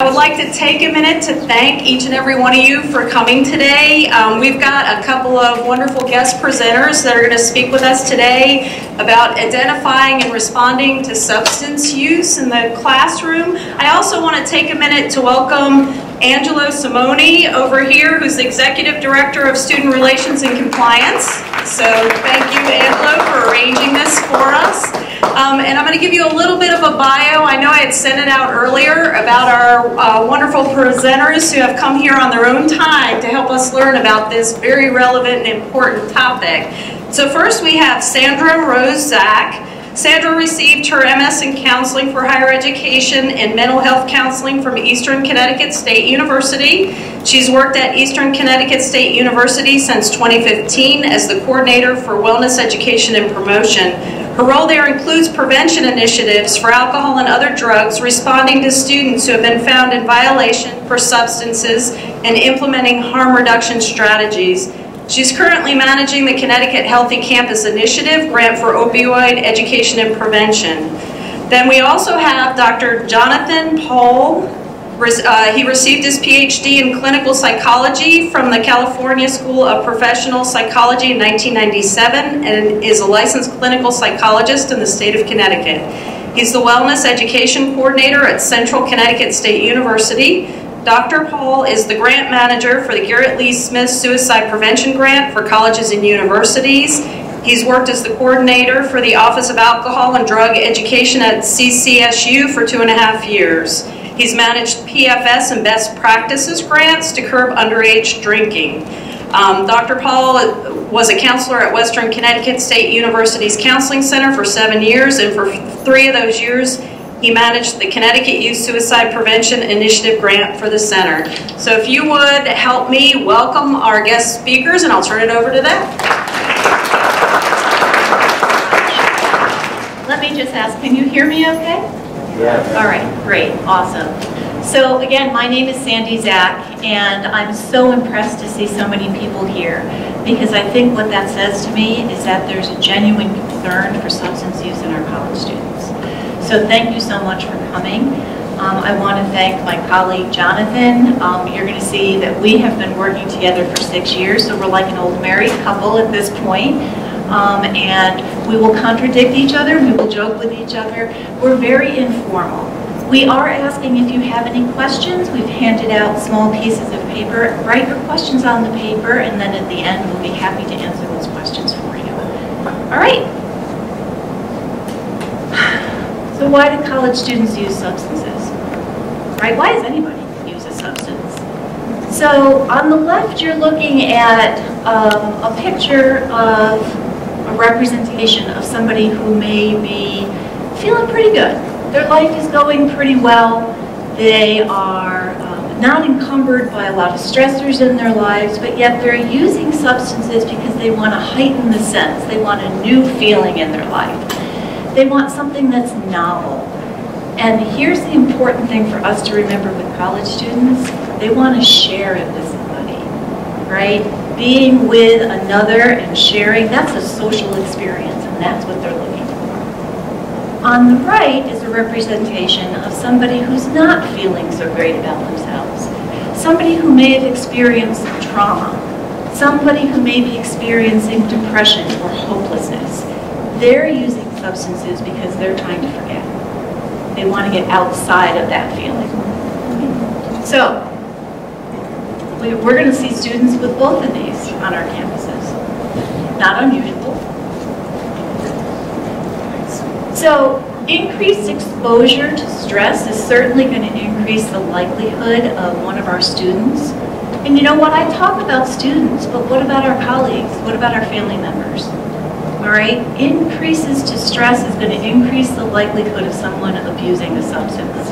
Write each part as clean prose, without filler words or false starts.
I would like to take a minute to thank each and every one of you for coming today. We've got a couple of wonderful guest presenters that are going to speak with us today about identifying and responding to substance use in the classroom. I also want to take a minute to welcome Angelo Simone over here, who's the Executive Director of Student Relations and Compliance. So thank you, Angelo, for arranging this for us. And I'm going to give you a little bit of a bio. I know I had sent it out earlier about our wonderful presenters who have come here on their own time to help us learn about this very relevant and important topic. So first we have Sandra Rose Zach. Sandra received her MS in Counseling for Higher Education and Mental Health Counseling from Eastern Connecticut State University. She's worked at Eastern Connecticut State University since 2015 as the Coordinator for Wellness Education and Promotion. Her role there includes prevention initiatives for alcohol and other drugs, responding to students who have been found in violation for substances, and implementing harm reduction strategies. She's currently managing the Connecticut Healthy Campus Initiative grant for opioid education and prevention. Then we also have Dr. Jonathan Paul. He received his PhD in clinical psychology from the California School of Professional Psychology in 1997 and is a licensed clinical psychologist in the state of Connecticut. He's the Wellness Education Coordinator at Central Connecticut State University. Dr. Paul is the grant manager for the Garrett Lee Smith Suicide Prevention Grant for colleges and universities. He's worked as the coordinator for the Office of Alcohol and Drug Education at CCSU for 2.5 years. He's managed PFS and best practices grants to curb underage drinking. Dr. Paul was a counselor at Western Connecticut State University's Counseling Center for 7 years, and for 3 of those years, he managed the Connecticut Youth Suicide Prevention Initiative grant for the center. So if you would help me welcome our guest speakers, and I'll turn it over to them. Let me just ask, can you hear me okay? Yes. All right, great, awesome. So again, my name is Sandy Zach, and I'm so impressed to see so many people here, because I think what that says to me is that there's a genuine concern for substance use in our college students. So thank you so much for coming. I want to thank my colleague Jonathan. You're going to see that we have been working together for 6 years, so we're like an old married couple at this point. And we will contradict each other, we will joke with each other. We're very informal. We are asking if you have any questions. We've handed out small pieces of paper. Write your questions on the paper, and then at the end we'll be happy to answer those questions for you. All right. So why do college students use substances? Right? Why does anybody use a substance? So on the left, you're looking at a picture of a representation of somebody who may be feeling pretty good. Their life is going pretty well. They are not encumbered by a lot of stressors in their lives, but yet they're using substances because they want to heighten the sense. They want a new feeling in their life. They want something that's novel. And here's the important thing for us to remember with college students. They want to share it with somebody, right? Being with another and sharing, that's a social experience, and that's what they're looking for. On the right is a representation of somebody who's not feeling so great about themselves. Somebody who may have experienced trauma. Somebody who may be experiencing depression or hopelessness. They're using substances because they're trying to forget. They want to get outside of that feeling. So, we're going to see students with both of these on our campuses. Not unusual. So, increased exposure to stress is certainly going to increase the likelihood of one of our students. And you know what? I talk about students, but what about our colleagues? What about our family members? All right, increases to stress is going to increase the likelihood of someone abusing a substance.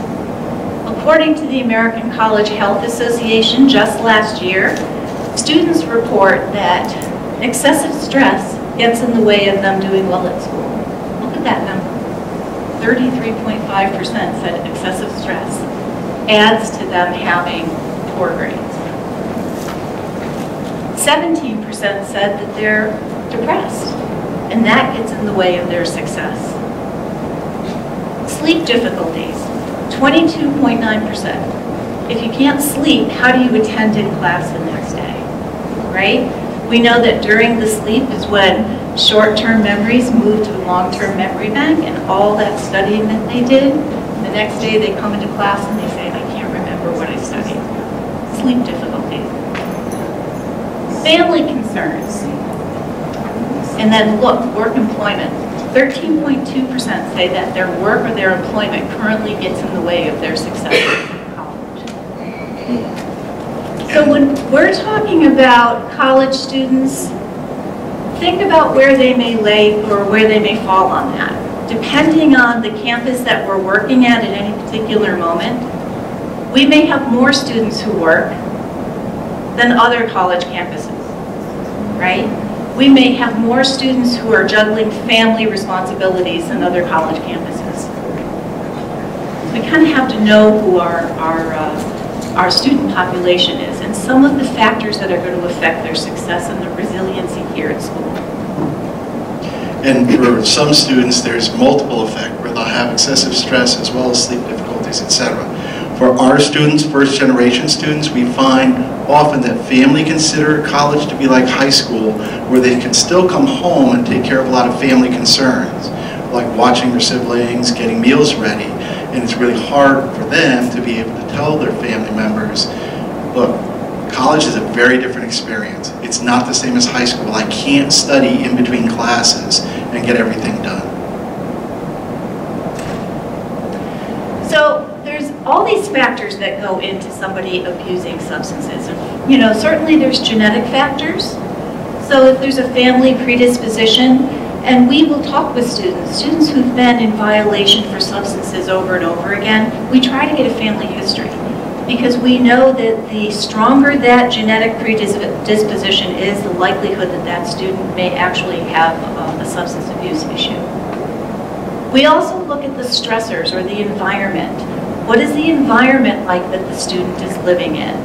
According to the American College Health Association, just last year, students report that excessive stress gets in the way of them doing well at school. Look at that number. 33.5% said excessive stress adds to them having poor grades. 17% said that they're depressed, and that gets in the way of their success. Sleep difficulties, 22.9%. If you can't sleep, how do you attend in class the next day, right? We know that during the sleep is when short-term memories move to the long-term memory bank, and all that studying that they did, the next day they come into class and they say, I can't remember what I studied. Sleep difficulties. Family concerns. And then look, work employment. 13.2% say that their work or their employment currently gets in the way of their success in college. So when we're talking about college students, think about where they may lay or where they may fall on that. Depending on the campus that we're working at any particular moment, we may have more students who work than other college campuses, right? We may have more students who are juggling family responsibilities than other college campuses. We kind of have to know who our student population is and some of the factors that are going to affect their success and their resiliency here at school. And for some students, there's multiple effect where they'll have excessive stress as well as sleep difficulties, etc. For our students, first generation students, we find often that family consider college to be like high school, where they can still come home and take care of a lot of family concerns, like watching their siblings, getting meals ready. And it's really hard for them to be able to tell their family members, look, college is a very different experience. It's not the same as high school. I can't study in between classes and get everything done. So there's all these factors that go into somebody abusing substances. You know, certainly there's genetic factors. So if there's a family predisposition, and we will talk with students who've been in violation for substances over and over again, we try to get a family history. Because we know that the stronger that genetic predisposition is, the likelihood that that student may actually have a substance abuse issue. We also look at the stressors or the environment. What is the environment like that the student is living in?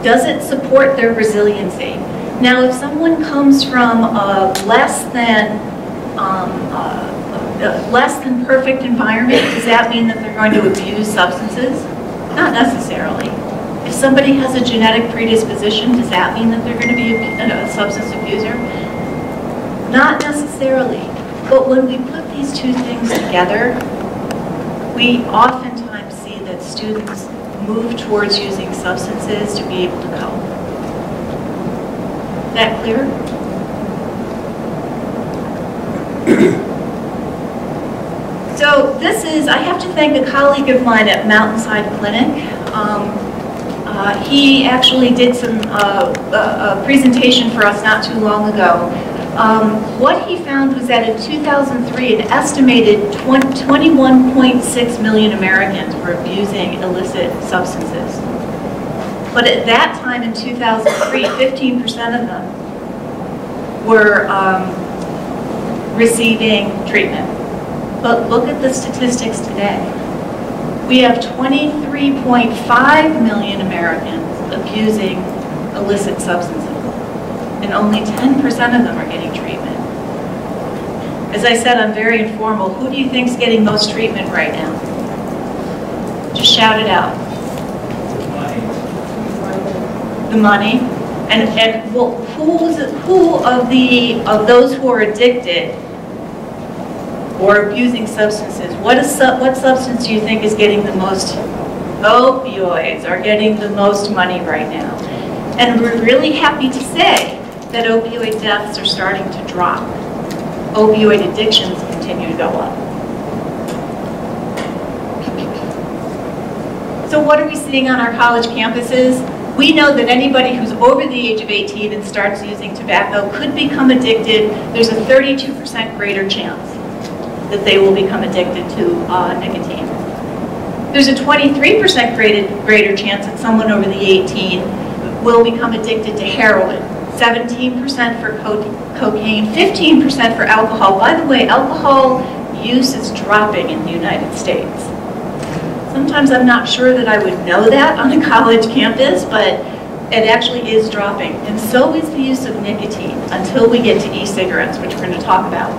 Does it support their resiliency? Now, if someone comes from a less than perfect environment, does that mean that they're going to abuse substances? Not necessarily. If somebody has a genetic predisposition, does that mean that they're going to be a substance abuser? Not necessarily. But when we put these two things together, we oftentimes see that students move towards using substances to be able to cope. Is that clear? So this is, I have to thank a colleague of mine at Mountainside Clinic. He actually did a presentation for us not too long ago. What he found was that in 2003, an estimated 21.6 million Americans were abusing illicit substances. But at that time in 2003, 15% of them were receiving treatment. But look at the statistics today. We have 23.5 million Americans abusing illicit substances, and only 10% of them are getting treatment. As I said, I'm very informal. Who do you think is getting most treatment right now? Just shout it out. The money. And well, who of those who are addicted or abusing substances, what substance do you think is getting the most? Opioids are getting the most money right now. And we're really happy to say that opioid deaths are starting to drop. Opioid addictions continue to go up. So what are we seeing on our college campuses? We know that anybody who's over the age of 18 and starts using tobacco could become addicted. There's a 32% greater chance that they will become addicted to nicotine. There's a 23% greater chance that someone over the 18 will become addicted to heroin, 17% for cocaine, 15% for alcohol. By the way, alcohol use is dropping in the United States. Sometimes I'm not sure that I would know that on a college campus, but it actually is dropping. And so is the use of nicotine until we get to e-cigarettes, which we're going to talk about.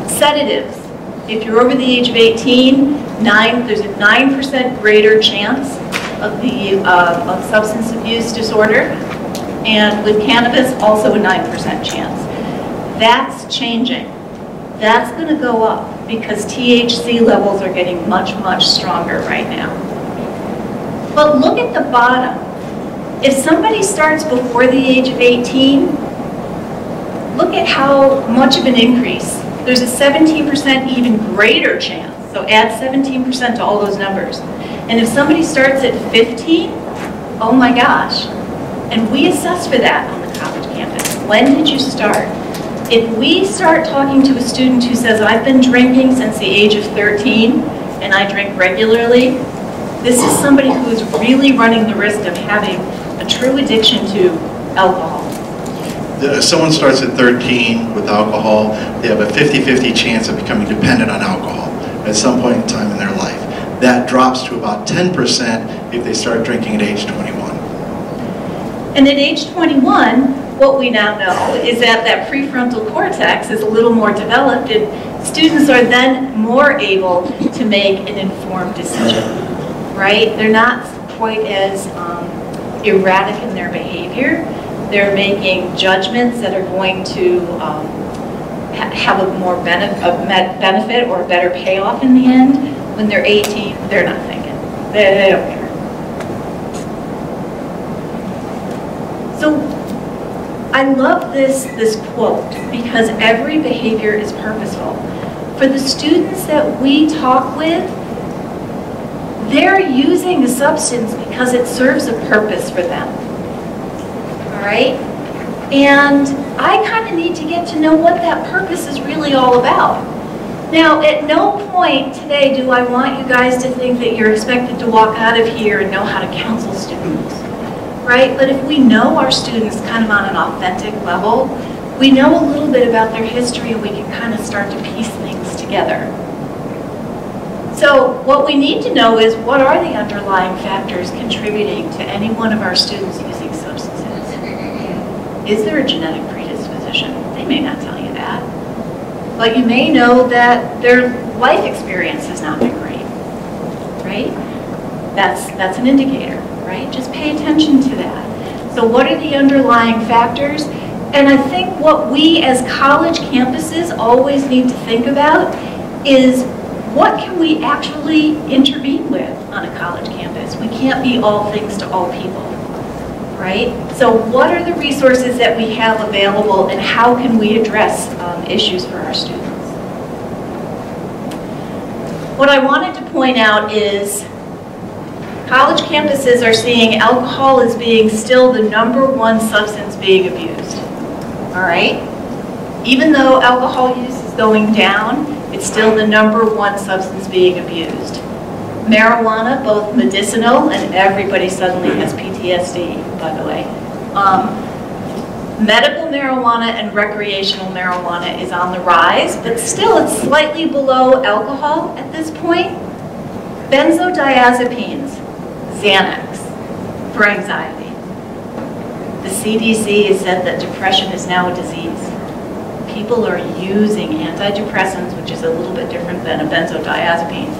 Sedatives. If you're over the age of 18, there's a 9% greater chance of substance abuse disorder, and with cannabis, also a 9% chance. That's changing. That's going to go up because THC levels are getting much, much stronger right now. But look at the bottom. If somebody starts before the age of 18, look at how much of an increase. There's a 17% even greater chance. So add 17% to all those numbers. And if somebody starts at 15, oh my gosh. And we assess for that on the college campus. When did you start? If we start talking to a student who says, I've been drinking since the age of 13 and I drink regularly, this is somebody who is really running the risk of having a true addiction to alcohol. If someone starts at 13 with alcohol, they have a 50-50 chance of becoming dependent on alcohol at some point in time in their life. That drops to about 10% if they start drinking at age 21. And at age 21, what we now know is that that prefrontal cortex is a little more developed, and students are then more able to make an informed decision, right? They're not quite as erratic in their behavior. They're making judgments that are going to have a more benefit or a better payoff in the end. When they're 18, they're not thinking. They don't care. So I love this quote because every behavior is purposeful. For the students that we talk with, they're using the substance because it serves a purpose for them. All right? And I kind of need to get to know what that purpose is really all about. Now, at no point today do I want you guys to think that you're expected to walk out of here and know how to counsel students, right? But if we know our students kind of on an authentic level, we know a little bit about their history and we can kind of start to piece things together. So what we need to know is what are the underlying factors contributing to any one of our students using substances? Is there a genetic predisposition? They may not tell you that. But you may know that their life experience has not been great, right? That's an indicator, right? Just pay attention to that. So what are the underlying factors? And I think what we as college campuses always need to think about is what can we actually intervene with on a college campus? We can't be all things to all people, right? So what are the resources that we have available and how can we address issues for our students? What I wanted to point out is college campuses are seeing alcohol as being still the #1 substance being abused, all right? Even though alcohol use is going down, it's still the #1 substance being abused. Marijuana, both medicinal, and everybody suddenly has PTSD, by the way. Medical marijuana and recreational marijuana is on the rise, but still it's slightly below alcohol at this point. Benzodiazepines, Xanax, for anxiety. The CDC has said that depression is now a disease. People are using antidepressants, which is a little bit different than a benzodiazepine,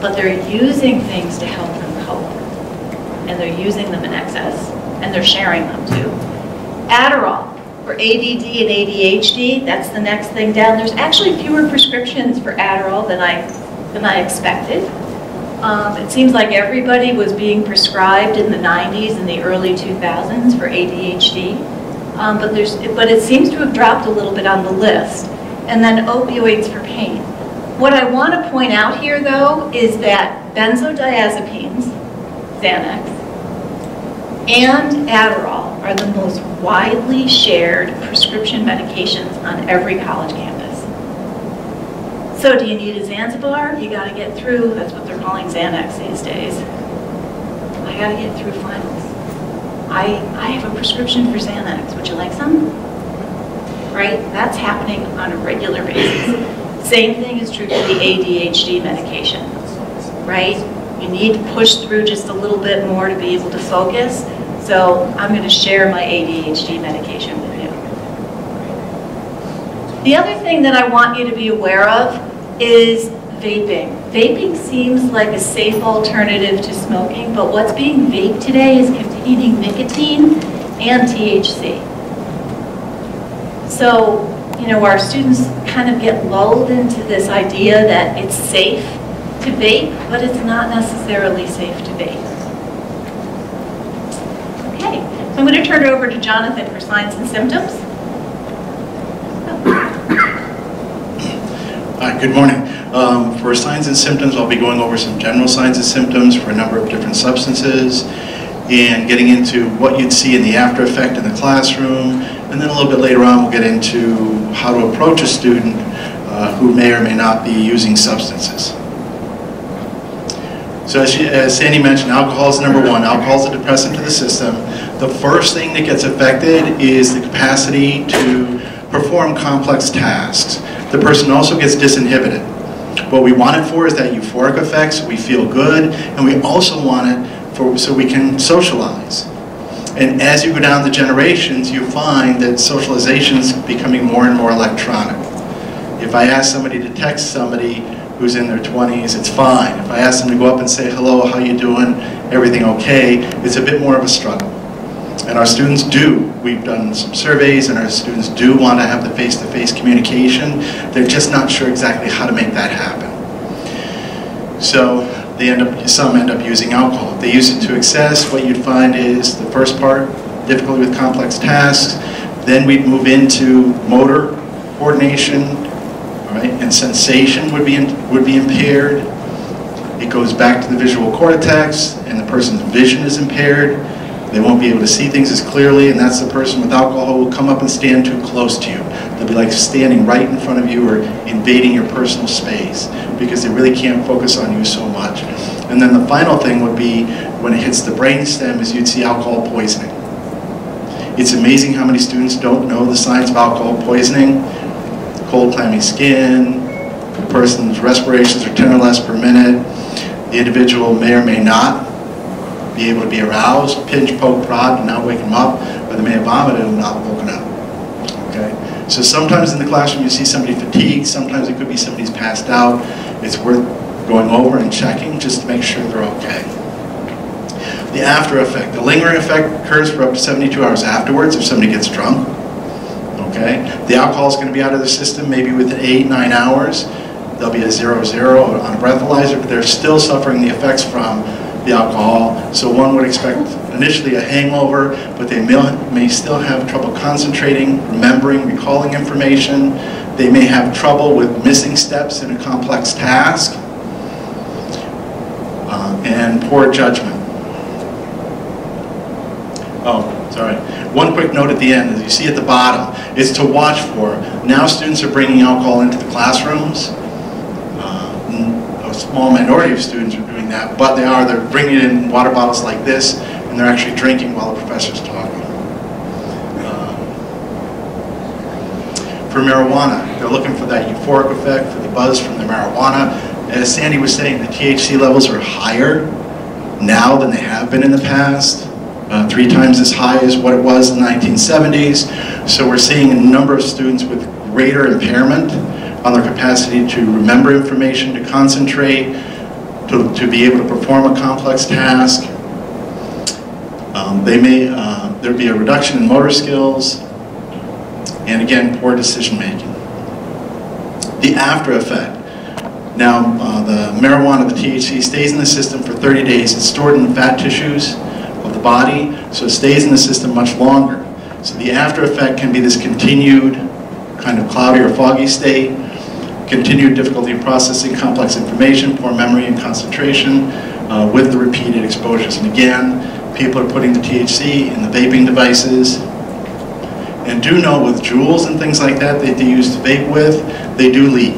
but they're using things to help them cope. And they're using them in excess, and they're sharing them too. Adderall for ADD and ADHD, that's the next thing down. There's actually fewer prescriptions for Adderall than I expected. It seems like everybody was being prescribed in the 90s and the early 2000s for ADHD, but it seems to have dropped a little bit on the list. And then opioids for pain. What I want to point out here, though, is that benzodiazepines, Xanax, and Adderall are the most widely shared prescription medications on every college campus. So do you need a Zanzibar? You got to get through, that's what they're calling Xanax these days. I got to get through finals. I have a prescription for Xanax. Would you like some? Right? That's happening on a regular basis. Same thing is true for the ADHD medication, right? You need to push through just a little bit more to be able to focus. So I'm going to share my ADHD medication with you. The other thing that I want you to be aware of is vaping. Vaping seems like a safe alternative to smoking, but what's being vaped today is containing nicotine and THC. So, you know, our students kind of get lulled into this idea that it's safe to vape, but it's not necessarily safe to vape. Okay, so I'm going to turn it over to Jonathan for signs and symptoms. Good morning. For signs and symptoms, I'll be going over some general signs and symptoms for a number of different substances and getting into what you'd see in the after effect in the classroom. And then a little bit later on, we'll get into how to approach a student who may or may not be using substances. So as Sandy mentioned, alcohol is number one. Alcohol is a depressant to the system. The first thing that gets affected is the capacity to perform complex tasks. The person also gets disinhibited. What we want it for is that euphoric effect, so we feel good, and we also want it so we can socialize. And as you go down the generations, you find that socialization is becoming more and more electronic. If I ask somebody to text somebody who's in their 20s, it's fine. If I ask them to go up and say, hello, how you doing, everything okay, it's a bit more of a struggle. And our students do. We've done some surveys, and our students do want to have the face-to-face communication. They're just not sure exactly how to make that happen. So some end up using alcohol. If they use it to excess, what you'd find is the first part, difficulty with complex tasks. Then we'd move into motor coordination, all right, and sensation would be impaired. It goes back to the visual cortex, and the person's vision is impaired. They won't be able to see things as clearly, and that's the person with alcohol who will come up and stand too close to you. They'll be like standing right in front of you or invading your personal space because they really can't focus on you so much. And then the final thing would be when it hits the brainstem is you'd see alcohol poisoning. It's amazing how many students don't know the signs of alcohol poisoning. Cold, clammy skin, the person's respirations are 10 or less per minute. The individual may or may not be able to be aroused, pinch, poke, prod, and not wake them up, or they may have vomited and not woken up. Okay? So sometimes in the classroom you see somebody fatigued, sometimes it could be somebody's passed out. It's worth going over and checking just to make sure they're okay. The after effect. The lingering effect occurs for up to 72 hours afterwards if somebody gets drunk. Okay? The alcohol is going to be out of the system maybe within 8-9 hours. There'll be a 0-0 on a breathalyzer, but they're still suffering the effects from the alcohol. So one would expect initially a hangover, but they may still have trouble concentrating, remembering, recalling information. They may have trouble with missing steps in a complex task, and poor judgment. Oh, sorry. One quick note at the end, as you see at the bottom, is to watch for. Now students are bringing alcohol into the classrooms. A small minority of students are doing that, but they're bringing it in water bottles like this, and they're actually drinking while the professor's talking. For marijuana, they're looking for that euphoric effect, for the buzz from the marijuana. As Sandy was saying, the THC levels are higher now than they have been in the past, 3 times as high as what it was in the 1970s. So we're seeing a number of students with greater impairment on their capacity to remember information, to concentrate, to be able to perform a complex task. There'd be a reduction in motor skills, and again, poor decision making. The after effect. Now, the marijuana, the THC, stays in the system for 30 days. It's stored in the fat tissues of the body, so it stays in the system much longer. So the after effect can be this continued kind of cloudy or foggy state, continued difficulty in processing complex information, poor memory and concentration with the repeated exposures. And again, people are putting the THC in the vaping devices. And do know with Juuls and things like that they use to vape with, they do leak.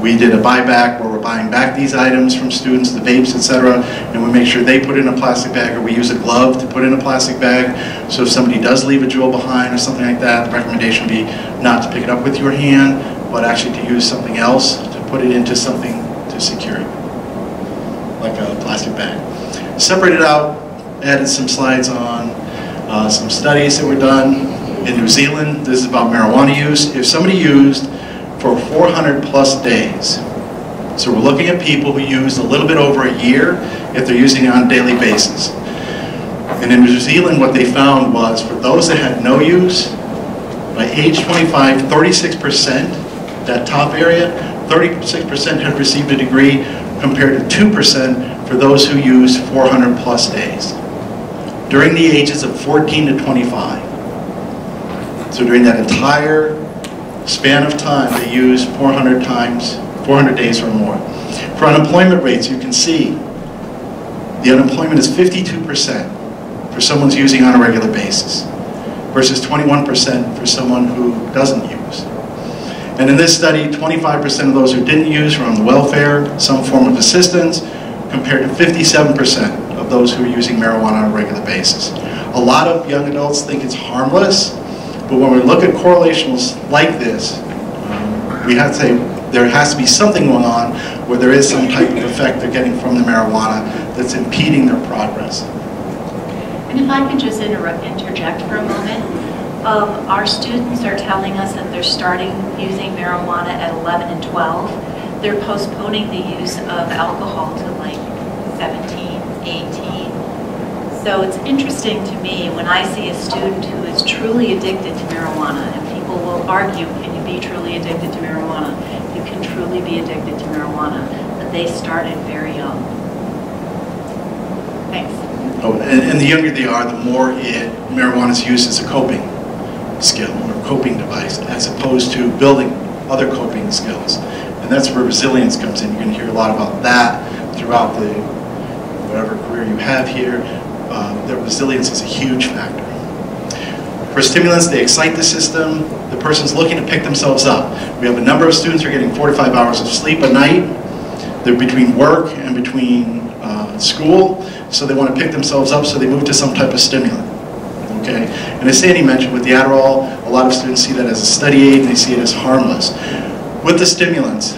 We did a buyback where we're buying back these items from students, the vapes, etc., and we make sure they put it in a plastic bag, or we use a glove to put in a plastic bag. So if somebody does leave a Juul behind or something like that, the recommendation would be not to pick it up with your hand, but actually to use something else to put it into something to secure it, like a plastic bag. Separated out, added some slides on some studies that were done in New Zealand. This is about marijuana use. If somebody used for 400 plus days. So we're looking at people who used a little bit over a year if they're using it on a daily basis. And in New Zealand, what they found was for those that had no use, by age 25, 36%, that top area, 36% had received a degree compared to 2% for those who used 400 plus days. During the ages of 14 to 25. So during that entire span of time, they used 400 days or more. For unemployment rates, you can see the unemployment is 52% for someone who's using on a regular basis versus 21% for someone who doesn't use. And in this study, 25% of those who didn't use were on the welfare, some form of assistance, compared to 57% of those who are using marijuana on a regular basis. A lot of young adults think it's harmless, but when we look at correlations like this, we have to say there has to be something going on where there is some type of effect they're getting from the marijuana that's impeding their progress. And if I could just interject for a moment, our students are telling us that they're starting using marijuana at 11 and 12. They're postponing the use of alcohol to like 17, 18. So it's interesting to me when I see a student who is truly addicted to marijuana, and people will argue, can you be truly addicted to marijuana? You can truly be addicted to marijuana, but they started very young. Thanks. Oh, and the younger they are, the more marijuana is used as a coping skill or coping device, as opposed to building other coping skills. And that's where resilience comes in. You're going to hear a lot about that throughout the whatever career you have here. That resilience is a huge factor. For stimulants, they excite the system. The person's looking to pick themselves up. We have a number of students who are getting 4 to 5 hours of sleep a night. They're between work and between school, so they want to pick themselves up, so they move to some type of stimulant. Okay? And as Sandy mentioned, with the Adderall, a lot of students see that as a study aid and they see it as harmless. With the stimulants,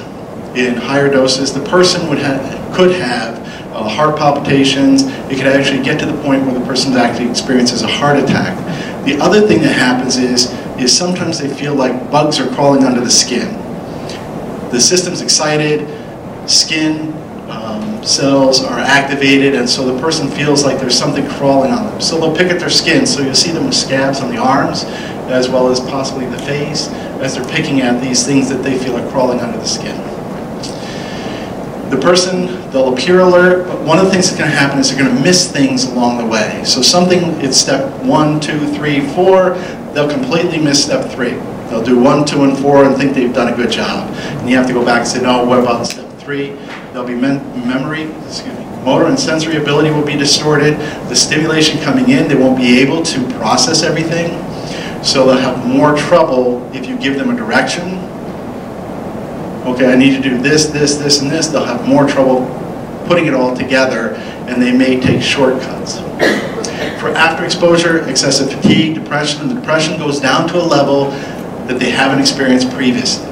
in higher doses, the person could have heart palpitations. It could actually get to the point where the person actually experiences a heart attack. The other thing that happens is sometimes they feel like bugs are crawling under the skin. The system's excited, skin cells are activated, and so the person feels like there's something crawling on them. So they'll pick at their skin, so you'll see them with scabs on the arms, as well as possibly the face, as they're picking at these things that they feel are crawling under the skin. The person, they'll appear alert, but one of the things that's going to happen is they're going to miss things along the way. So something, it's step 1, 2, 3, 4, they'll completely miss step 3. They'll do 1, 2, and 4 and think they've done a good job. And you have to go back and say, no, what about step 3? There'll be motor and sensory ability will be distorted. The stimulation coming in, they won't be able to process everything. So they'll have more trouble if you give them a direction. Okay, I need to do this, this, this, and this. They'll have more trouble putting it all together, and they may take shortcuts. For after exposure, excessive fatigue, depression, the depression goes down to a level that they haven't experienced previously.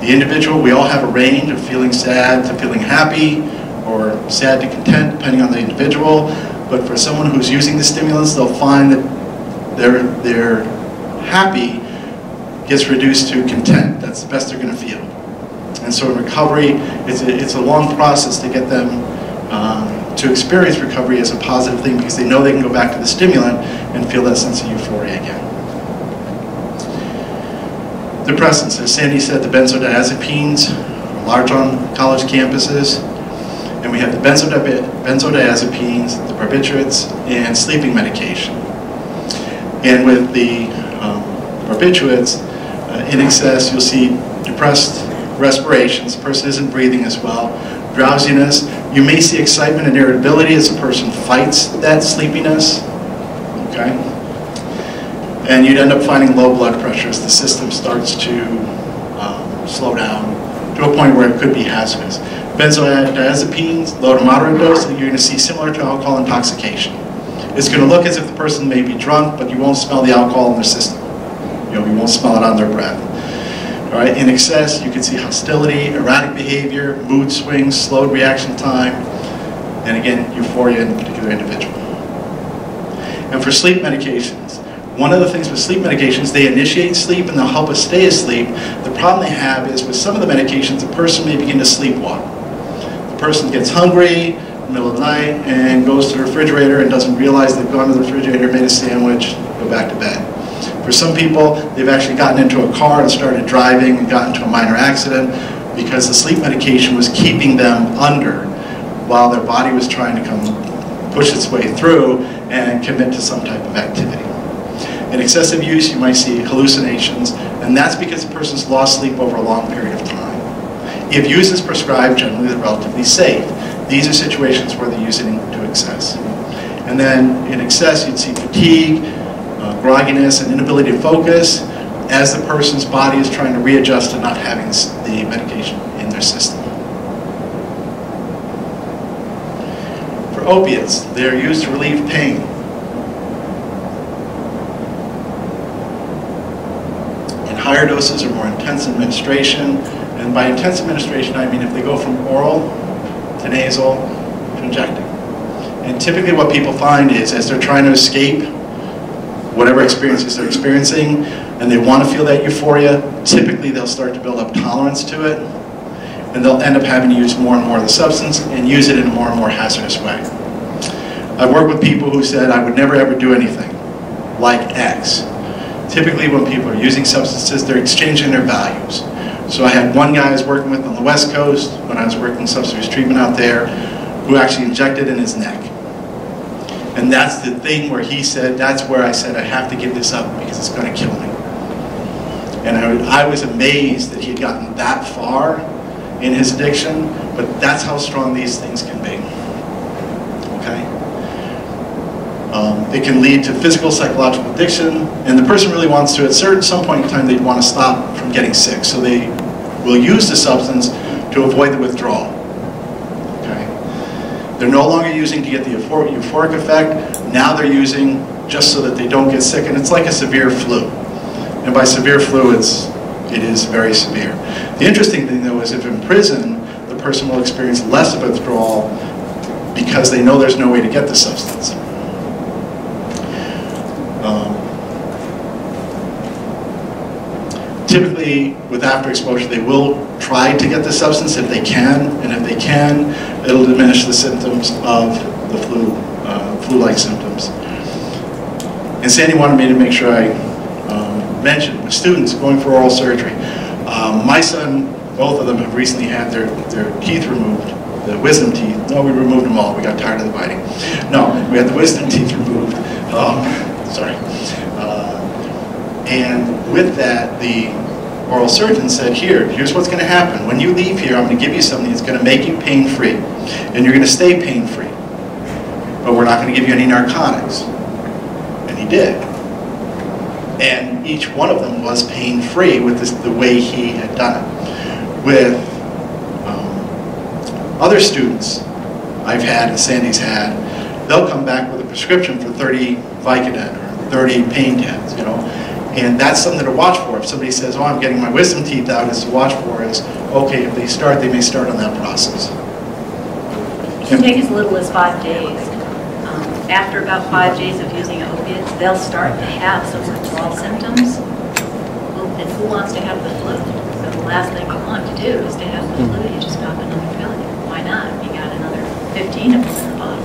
The individual, we all have a range of feeling sad to feeling happy, or sad to content, depending on the individual. But for someone who's using the stimulants, they'll find that their happy gets reduced to content. That's the best they're going to feel. And so in recovery, it's a long process to get them to experience recovery as a positive thing, because they know they can go back to the stimulant and feel that sense of euphoria again. Depressants, as Sandy said, the benzodiazepines are large on college campuses. And we have the benzodiazepines, the barbiturates, and sleeping medication. And with the barbiturates, in excess, you'll see depressed respirations. The person isn't breathing as well. Drowsiness. You may see excitement and irritability as the person fights that sleepiness. Okay? And you'd end up finding low blood pressure as the system starts to slow down to a point where it could be hazardous. Benzodiazepines, low to moderate dose, you're going to see similar to alcohol intoxication. It's going to look as if the person may be drunk, but you won't smell the alcohol in their system. You won't smell it on their breath. All right, in excess, you can see hostility, erratic behavior, mood swings, slowed reaction time, and again, euphoria in a particular individual. And for sleep medications, one of the things with sleep medications, they initiate sleep and they'll help us stay asleep. The the problem they have is with some of the medications, the person may begin to sleepwalk. The person gets hungry in the middle of the night and goes to the refrigerator and doesn't realize they've gone to the refrigerator, made a sandwich, go back to bed. For some people, they've actually gotten into a car and started driving and got into a minor accident because the sleep medication was keeping them under while their body was trying to push its way through and commit to some type of activity. In excessive use, you might see hallucinations, and that's because the person's lost sleep over a long period of time. If use is prescribed, generally they're relatively safe. These are situations where they're using to excess. And then in excess, you'd see fatigue, grogginess, and inability to focus as the person's body is trying to readjust to not having the medication in their system. For opiates, they're used to relieve pain. In higher doses or more intense administration, and by intense administration I mean if they go from oral to nasal to injecting. And typically what people find is as they're trying to escape whatever experiences they're experiencing, and they want to feel that euphoria, typically they'll start to build up tolerance to it, and they'll end up having to use more and more of the substance and use it in a more and more hazardous way. I've worked with people who said, I would never ever do anything like X. Typically when people are using substances, they're exchanging their values. So I had one guy I was working with on the West Coast when I was working substance use treatment out there who actually injected in his neck. And that's the thing where he said, that's where I said I have to give this up because it's going to kill me. And I was amazed that he had gotten that far in his addiction, but that's how strong these things can be. Okay? It can lead to physical, psychological addiction, and the person really wants to, at some point in time, they'd want to stop from getting sick. So they will use the substance to avoid the withdrawal. They're no longer using to get the euphoric effect. Now they're using just so that they don't get sick, and it's like a severe flu. And by severe flu, it is very severe. The interesting thing, though, is if in prison, the person will experience less of a withdrawal because they know there's no way to get the substance. Typically, with after exposure, they will try to get the substance if they can, and if they can, it'll diminish the symptoms of the flu-like symptoms. And Sandy wanted me to make sure I mentioned students going for oral surgery. My son, both of them have recently had their teeth removed, the wisdom teeth. No, we removed them all. We got tired of the biting. No, we had the wisdom teeth removed. Sorry. And with that, the oral surgeon said, here's what's going to happen. When you leave here, I'm going to give you something that's going to make you pain-free. And you're going to stay pain-free. But we're not going to give you any narcotics. And he did. And each one of them was pain-free with the way he had done it. With other students I've had and Sandy's had, they'll come back with a prescription for 30 Vicodin or 30 pain tabs, you know. And that's something to watch for. If somebody says, oh, I'm getting my wisdom teeth out, is to watch for is, okay, if they start, they may start on that process. It can take as little as 5 days. After about 5 days of using opiates, they'll start to have some withdrawal symptoms. And who wants to have the flu? So the last thing you want to do is to have the flu. You just pop another pill. Why not? You got another 15 of them in the bottle.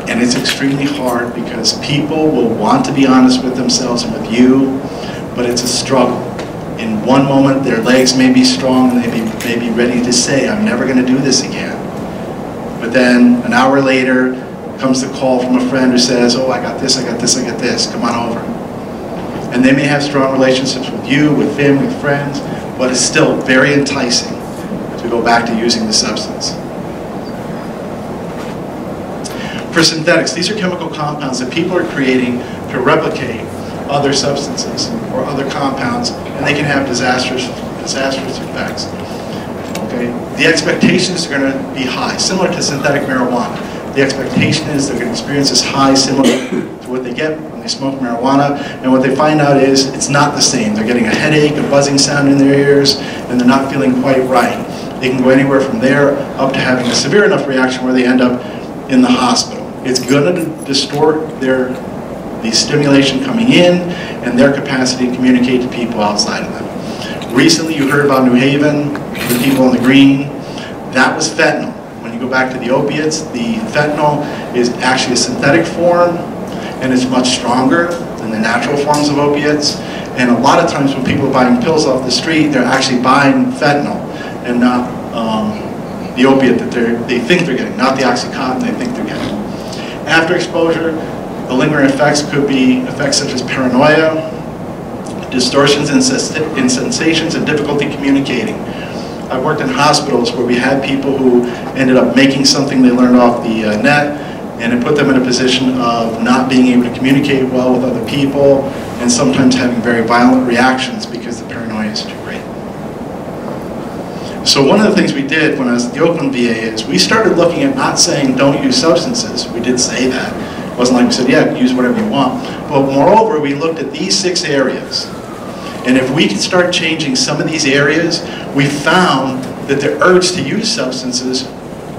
And it's extremely hard because people will want to be honest with themselves and with you, but it's a struggle. In one moment, their legs may be strong and they may be ready to say, I'm never going to do this again. But then an hour later comes the call from a friend who says, oh, I got this, I got this, I got this, come on over. And they may have strong relationships with you, with family, with friends, but it's still very enticing to go back to using the substance. For synthetics, these are chemical compounds that people are creating to replicate other substances or other compounds, and they can have disastrous effects. Okay? The expectations are going to be high, similar to synthetic marijuana. The expectation is they're going to experience this high similar to what they get when they smoke marijuana, and what they find out is it's not the same. They're getting a headache, a buzzing sound in their ears, and they're not feeling quite right. They can go anywhere from there up to having a severe enough reaction where they end up in the hospital. It's going to distort their the stimulation coming in and their capacity to communicate to people outside of them. Recently you heard about New Haven, the people in the green. That was fentanyl. When you go back to the opiates, the fentanyl is actually a synthetic form and it's much stronger than the natural forms of opiates. And a lot of times when people are buying pills off the street, they're actually buying fentanyl and not the opiate that they think they're getting, not the OxyContin they think they're getting. After exposure, the lingering effects could be effects such as paranoia, distortions in sensations, and difficulty communicating. I've worked in hospitals where we had people who ended up making something they learned off the net, and it put them in a position of not being able to communicate well with other people, and sometimes having very violent reactions because the paranoia is too great. So one of the things we did when I was at the Oakland VA is we started looking at not saying don't use substances. We did say that. It wasn't like we said, yeah, use whatever you want. But moreover, we looked at these 6 areas. And if we could start changing some of these areas, we found that the urge to use substances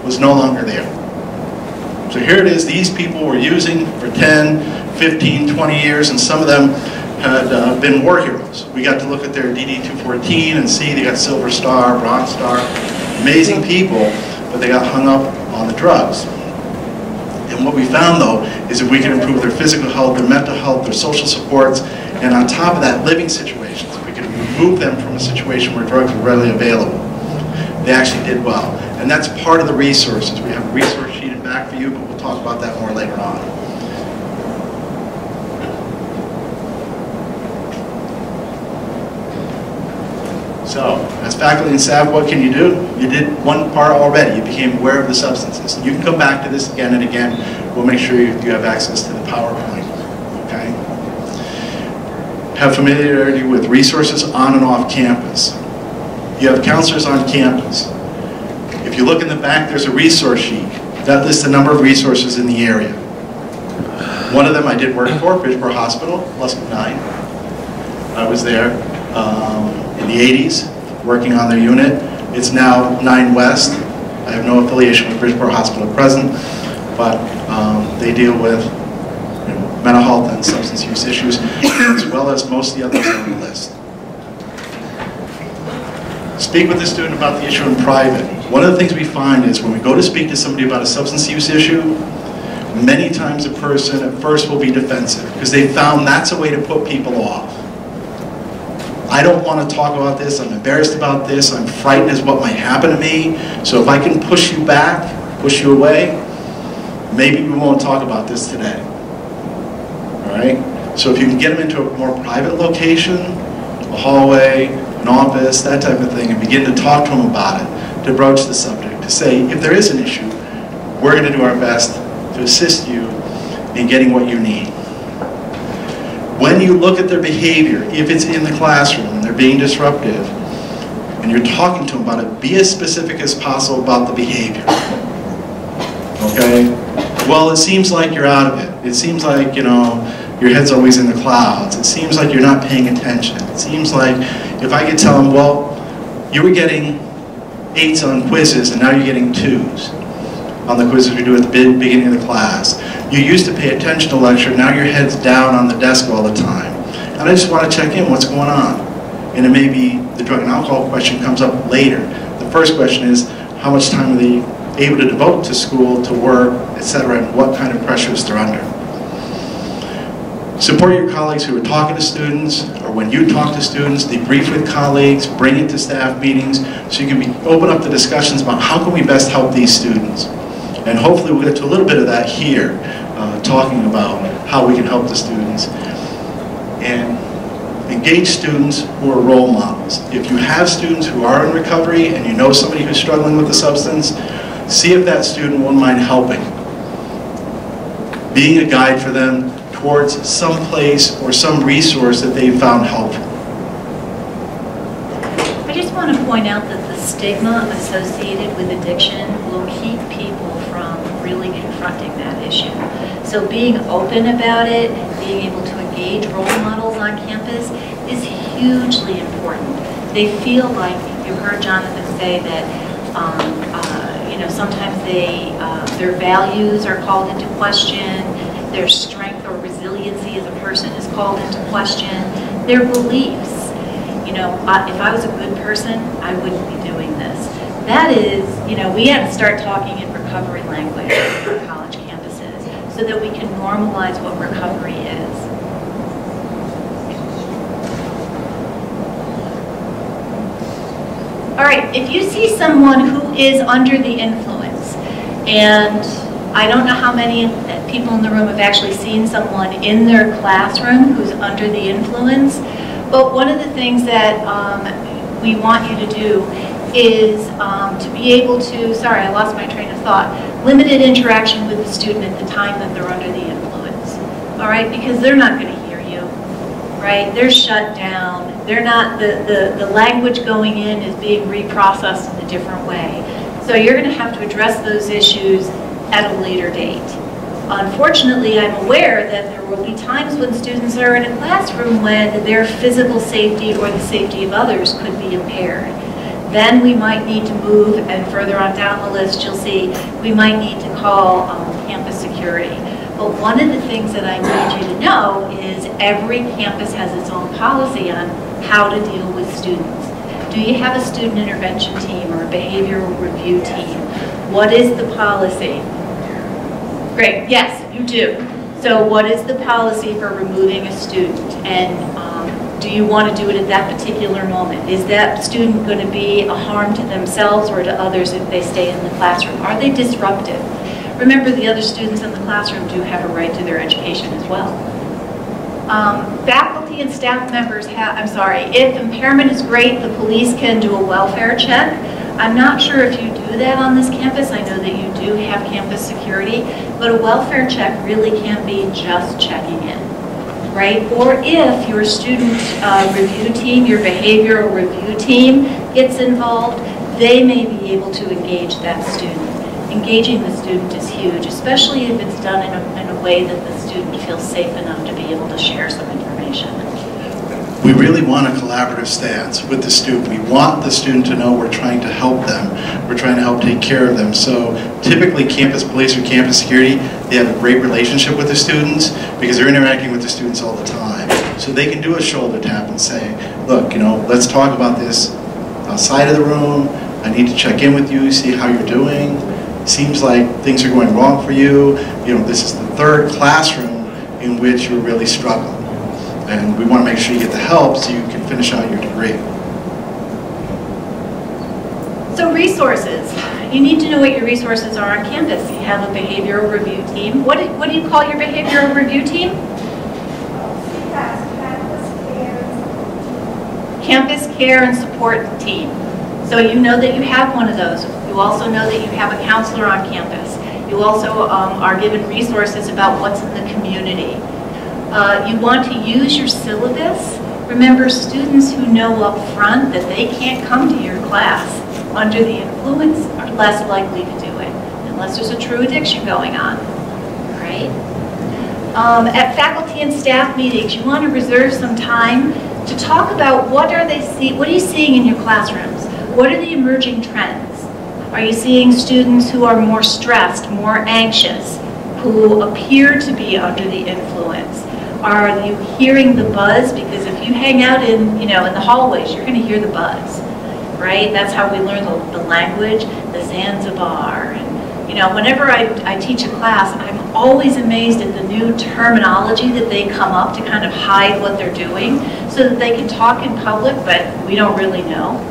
was no longer there. So here it is, these people were using for 10, 15, 20 years, and some of them had been war heroes. We got to look at their DD-214 and see they got Silver Star, Bronze Star, amazing people, but they got hung up on the drugs. And what we found though, is if we can improve their physical health, their mental health, their social supports, and on top of that, living situations, if we can remove them from a situation where drugs are readily available, they actually did well. And that's part of the resources. We have a resource sheet in back for you, but we'll talk about that more later on. So, as faculty and staff, what can you do? You did one part already. You became aware of the substances. You can come back to this again and again. We'll make sure you have access to the PowerPoint. Okay? Have familiarity with resources on and off campus. You have counselors on campus. If you look in the back, there's a resource sheet. That lists the number of resources in the area. One of them I did work for, Bridgeboro Hospital, Luscombe 9. I was there in the 80s, working on their unit. It's now 9 West. I have no affiliation with Bridgeboro Hospital at present, but they deal with mental health and substance use issues, as well as most of the others on the list. Speak with the student about the issue in private. One of the things we find is when we go to speak to somebody about a substance use issue, many times a person at first will be defensive because they found that's a way to put people off. I don't want to talk about this, I'm embarrassed about this, I'm frightened as what might happen to me, so if I can push you back, push you away, maybe we won't talk about this today. Alright? So if you can get them into a more private location, a hallway, an office, that type of thing, and begin to talk to them about it, to broach the subject, to say, if there is an issue, we're going to do our best to assist you in getting what you need. When you look at their behavior, if it's in the classroom and they're being disruptive, and you're talking to them about it, be as specific as possible about the behavior. Okay? Well, it seems like you're out of it. It seems like, you know, your head's always in the clouds. It seems like you're not paying attention. It seems like if I could tell them, well, you were getting 8s on quizzes and now you're getting 2s on the quizzes we do at the beginning of the class. You used to pay attention to lecture, now your head's down on the desk all the time. And I just want to check in, what's going on? And it may be the drug and alcohol question comes up later. The first question is, how much time are they able to devote to school, to work, etc., and what kind of pressures they're under. Support your colleagues who are talking to students, or when you talk to students, debrief with colleagues, bring it to staff meetings, so you can open up the discussions about how can we best help these students. And hopefully we'll get to a little bit of that here, talking about how we can help the students. And engage students who are role models. If you have students who are in recovery and you know somebody who's struggling with a substance, see if that student won't mind helping. Being a guide for them towards some place or some resource that they've found helpful. I just want to point out that the stigma associated with addiction will keep people from really confronting that issue. So being open about it, being able to engage role models on campus is hugely important. They feel like, you heard Jonathan say that sometimes their values are called into question, their strength or resiliency called into question, their beliefs. You know, if I was a good person, I wouldn't be doing this. That is, you know, we have to start talking in recovery language for college campuses so that we can normalize what recovery is. All right, if you see someone who is under the influence, and I don't know how many people in the room have actually seen someone in their classroom who's under the influence, but one of the things that we want you to do is to be able to, sorry, I lost my train of thought, limited interaction with the student at the time that they're under the influence, all right, because they're not going to hear you, right? They're shut down. They're not, the language going in is being reprocessed in a different way. So you're going to have to address those issues at a later date. Unfortunately, I'm aware that there will be times when students are in a classroom when their physical safety or the safety of others could be impaired. Then we might need to move, and further on down the list, you'll see we might need to call campus security. But one of the things that I need you to know is every campus has its own policy on how to deal with students. Do you have a student intervention team or a behavioral review team? What is the policy? Great, yes, you do. So what is the policy for removing a student? And do you want to do it at that particular moment? Is that student going to be a harm to themselves or to others if they stay in the classroom? Are they disruptive? Remember, the other students in the classroom do have a right to their education as well. Faculty and staff members have, I'm sorry, if impairment is great, the police can do a welfare check. I'm not sure if you do that on this campus. I know that you do have campus security, but a welfare check really can be just checking in, right? Or if your student review team, your behavioral review team gets involved, they may be able to engage that student. Engaging the student is huge, especially if it's done in a way that the student feels safe enough to be able to share some information. We really want a collaborative stance with the student. We want the student to know we're trying to help them. We're trying to help take care of them. So typically campus police or campus security, they have a great relationship with the students because they're interacting with the students all the time. So they can do a shoulder tap and say, look, you know, let's talk about this outside of the room. I need to check in with you, see how you're doing. Seems like things are going wrong for you. You know, this is the third classroom in which you're really struggling. And we want to make sure you get the help so you can finish out your degree. So resources. You need to know what your resources are on campus. You have a behavioral review team. What do you call your behavioral review team? Campus care and support team. So you know that you have one of those. You also know that you have a counselor on campus. You also are given resources about what's in the community. You want to use your syllabus. Remember, students who know up front that they can't come to your class under the influence are less likely to do it, unless there's a true addiction going on, right? At faculty and staff meetings, you want to reserve some time to talk about what are you seeing in your classrooms? What are the emerging trends? Are you seeing students who are more stressed, more anxious, who appear to be under the influence? Are you hearing the buzz? Because if you hang out in the hallways, you're going to hear the buzz, right? That's how we learn the language, the Zanzibar. And, whenever I teach a class, I'm always amazed at the new terminology that they come up to kind of hide what they're doing so that they can talk in public, but we don't really know.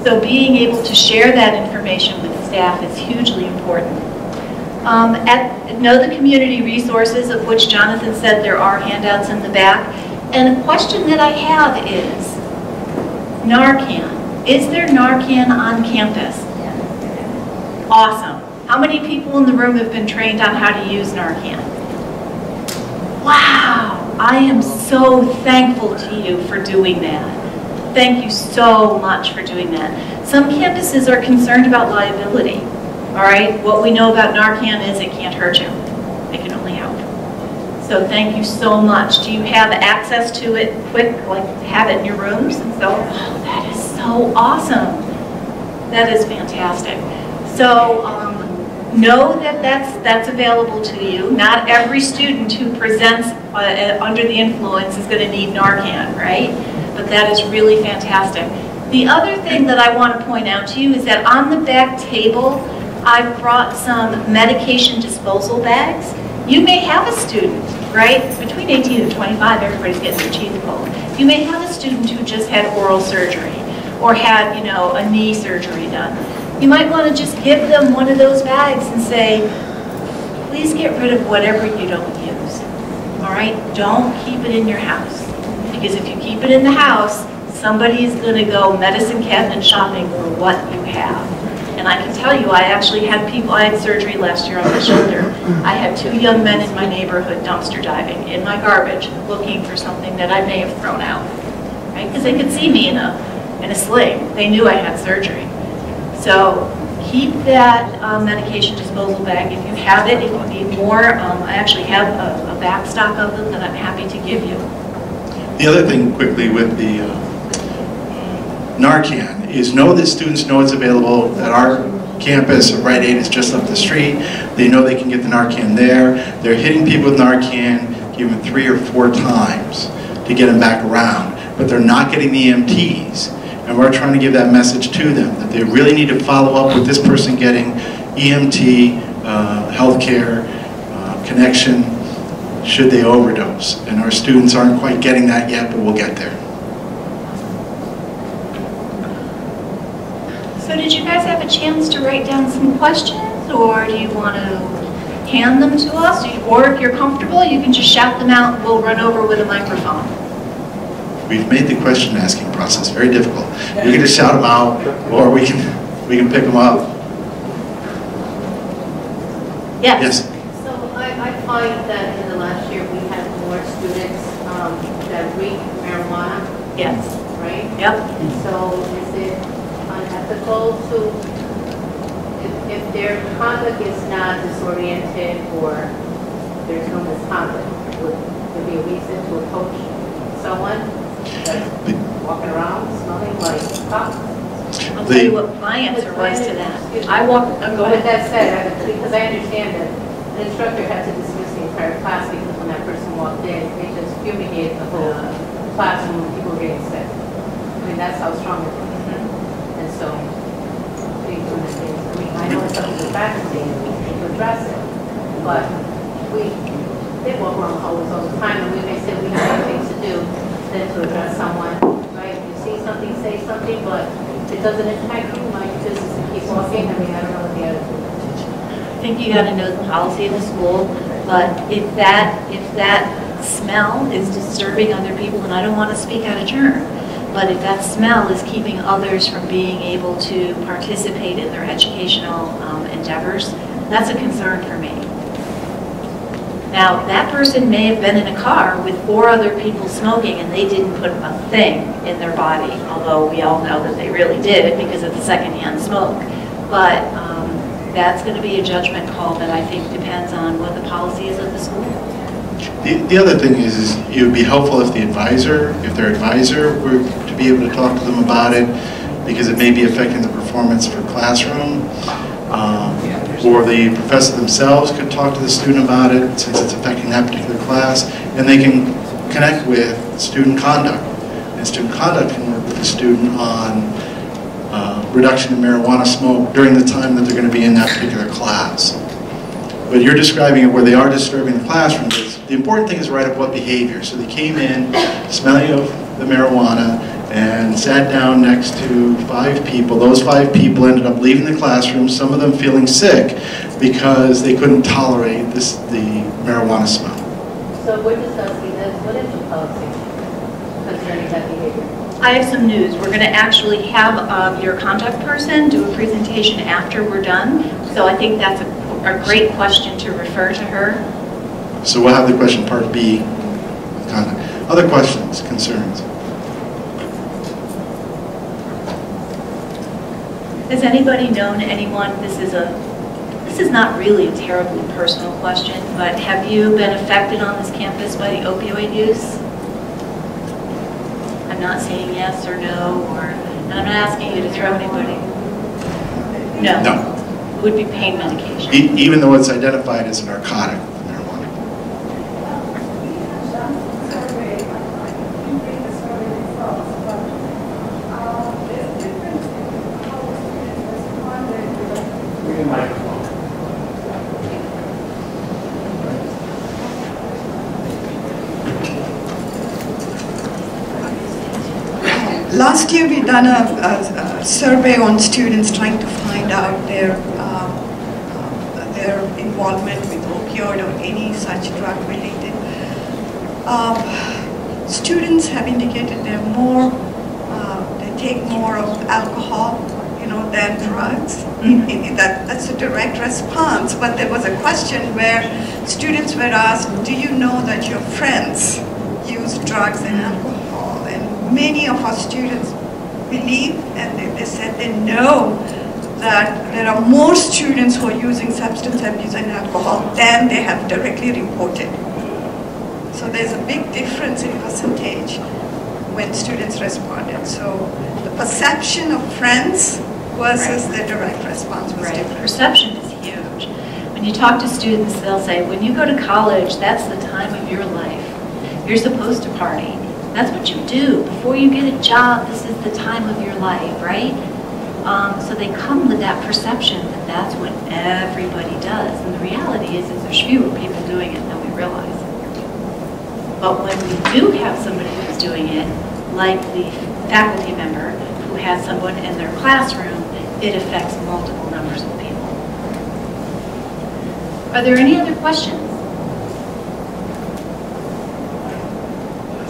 So being able to share that information with staff is hugely important. Know the community resources, of which Jonathan said there are handouts in the back. And a question that I have is, Narcan. Is there Narcan on campus? Awesome. How many people in the room have been trained on how to use Narcan? Wow, I am so thankful to you for doing that. Thank you so much for doing that. Some campuses are concerned about liability. All right, what we know about Narcan is it can't hurt you. It can only help. So thank you so much. Do you have access to it quick, like have it in your rooms? And so, oh, that is so awesome. That is fantastic. So know that that's available to you. Not every student who presents under the influence is going to need Narcan, right? But that is really fantastic. The other thing that I want to point out to you is that on the back table, I've brought some medication disposal bags. You may have a student, right? Between 18 and 25, everybody's getting their teeth pulled. You may have a student who just had oral surgery or had, you know, a knee surgery done. You might want to just give them one of those bags and say, please get rid of whatever you don't use. All right? Don't keep it in your house. Because if you keep it in the house, somebody's going to go medicine cabinet shopping for what you have. And I can tell you, I actually had people, I had surgery last year on my shoulder. I had 2 young men in my neighborhood dumpster diving in my garbage looking for something that I may have thrown out. Right? Because they could see me in a sling. They knew I had surgery. So keep that medication disposal bag. If you have it, if you need more, I actually have a back stock of them that I'm happy to give you. The other thing quickly with the Narcan is know that students know it's available at our campus. Rite Aid is just up the street. They know they can get the Narcan there. They're hitting people with Narcan, give them 3 or 4 times to get them back around. But they're not getting the EMTs. And we're trying to give that message to them, that they really need to follow up with this person getting EMT, healthcare, connection, should they overdose. And our students aren't quite getting that yet, but we'll get there. So did you guys have a chance to write down some questions, or do you want to hand them to us? Or if you're comfortable, you can just shout them out and we'll run over with a microphone. We've made the question asking process very difficult. We can just shout them out, or we can pick them up. Yes. Yes. So I find that in the last year we had more students that read marijuana, Yes. right? Yep. So is it unethical to, if their conduct is not disoriented or there's no misconduct, would there be a reason to approach someone that's walking around smelling like pot? I'll tell you what my answer was to that. I walked, go With ahead. that said, because I understand that an instructor had to dismiss the entire class because when that person walked in, they just fumigated the whole classroom and people were getting sick. I mean, that's how strong it was. And so, they doing the things. I mean, I know it's up to the faculty to address it, but they walk around the hallways all the time, and we may say we have other things to do than to address someone, right? You see something, say something, but it doesn't impact you, mind your business and keep walking. I mean, I don't know what the attitude is. I think you got to know the policy of the school, but if that smell is disturbing other people, and I don't want to speak out of turn, but if that smell is keeping others from being able to participate in their educational endeavors, that's a concern for me. Now, that person may have been in a car with 4 other people smoking and they didn't put a thing in their body, although we all know that they really did because of the secondhand smoke. But that's going to be a judgment call that I think depends on what the policy is of the school. The other thing is it would be helpful if their advisor were to be able to talk to them about it, because it may be affecting the performance for classroom. Or the professor themselves could talk to the student about it, since it's affecting that particular class, and they can connect with student conduct. And student conduct can work with the student on reduction in marijuana smoke during the time that they're going to be in that particular class. But you're describing it where they are disturbing the classroom. The important thing is write up what behavior. So they came in smelling of the marijuana and sat down next to 5 people. Those 5 people ended up leaving the classroom, some of them feeling sick because they couldn't tolerate the marijuana smell. So we're discussing this. What is your policy concerning that behavior? I have some news. We're going to actually have your contact person do a presentation after we're done. So I think that's a great question to refer to her. So we'll have the question part B. Contact. Other questions, concerns? Has anybody known anyone, this is not really a terribly personal question, but have you been affected on this campus by the opioid use? I'm not saying yes or no, and I'm not asking you to throw anybody. No. No. would be pain medication. Even though it's identified as a narcotic, marijuana. Last year we done a survey on students trying to find out their involvement with opioid or any such drug related. Students have indicated they're more, they take more of alcohol, than drugs. That's a direct response, but there was a question where students were asked, do you know that your friends use drugs and alcohol? And many of our students believe, and they said they know that there are more students who are using substance abuse and alcohol than they have directly reported. So there's a big difference in percentage when students responded. So the perception of friends versus the direct response was different. Perception is huge. When you talk to students, they'll say, when you go to college, that's the time of your life. You're supposed to party. That's what you do. Before you get a job, this is the time of your life, right? So they come with that perception that that's what everybody does. And the reality is there's fewer people doing it than we realize. But when we do have somebody who's doing it, like the faculty member who has someone in their classroom, it affects multiple numbers of people. Are there any other questions?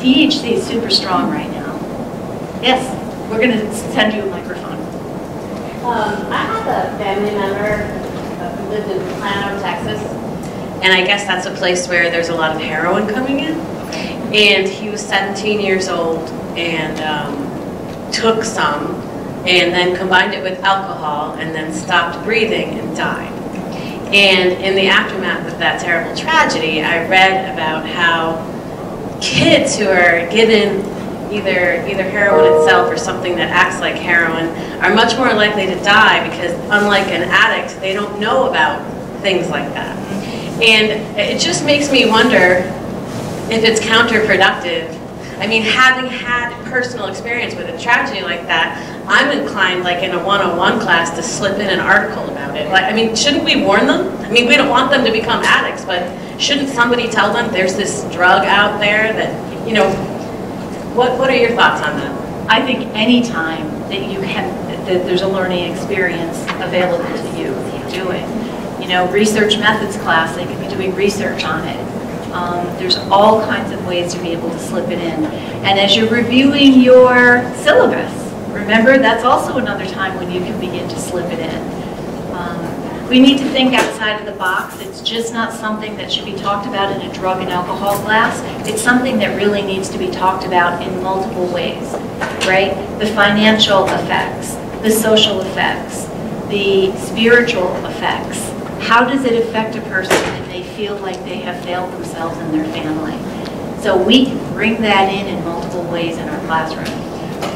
THC is super strong right now. Yes, we're going to send you a microphone. I have a family member who lived in Plano, Texas, and I guess that's a place where there's a lot of heroin coming in. And he was 17 years old and took some and then combined it with alcohol and then stopped breathing and died. And in the aftermath of that terrible tragedy, I read about how kids who are given either heroin itself or something that acts like heroin are much more likely to die because, unlike an addict, they don't know about things like that. And it just makes me wonder if it's counterproductive. I mean, having had personal experience with a tragedy like that, I'm inclined, like in a 101 class, to slip in an article about it. Like, I mean, shouldn't we warn them? I mean, we don't want them to become addicts, but shouldn't somebody tell them there's this drug out there that, what are your thoughts on that? I think any time that there's a learning experience available to you, do it. Research methods class, they could be doing research on it. There's all kinds of ways to be able to slip it in. And as you're reviewing your syllabus, remember that's also another time when you can begin to slip it in. We need to think outside of the box. It's just not something that should be talked about in a drug and alcohol class. It's something that really needs to be talked about in multiple ways, right? The financial effects, the social effects, the spiritual effects. How does it affect a person if they feel like they have failed themselves and their family? So we can bring that in multiple ways in our classroom.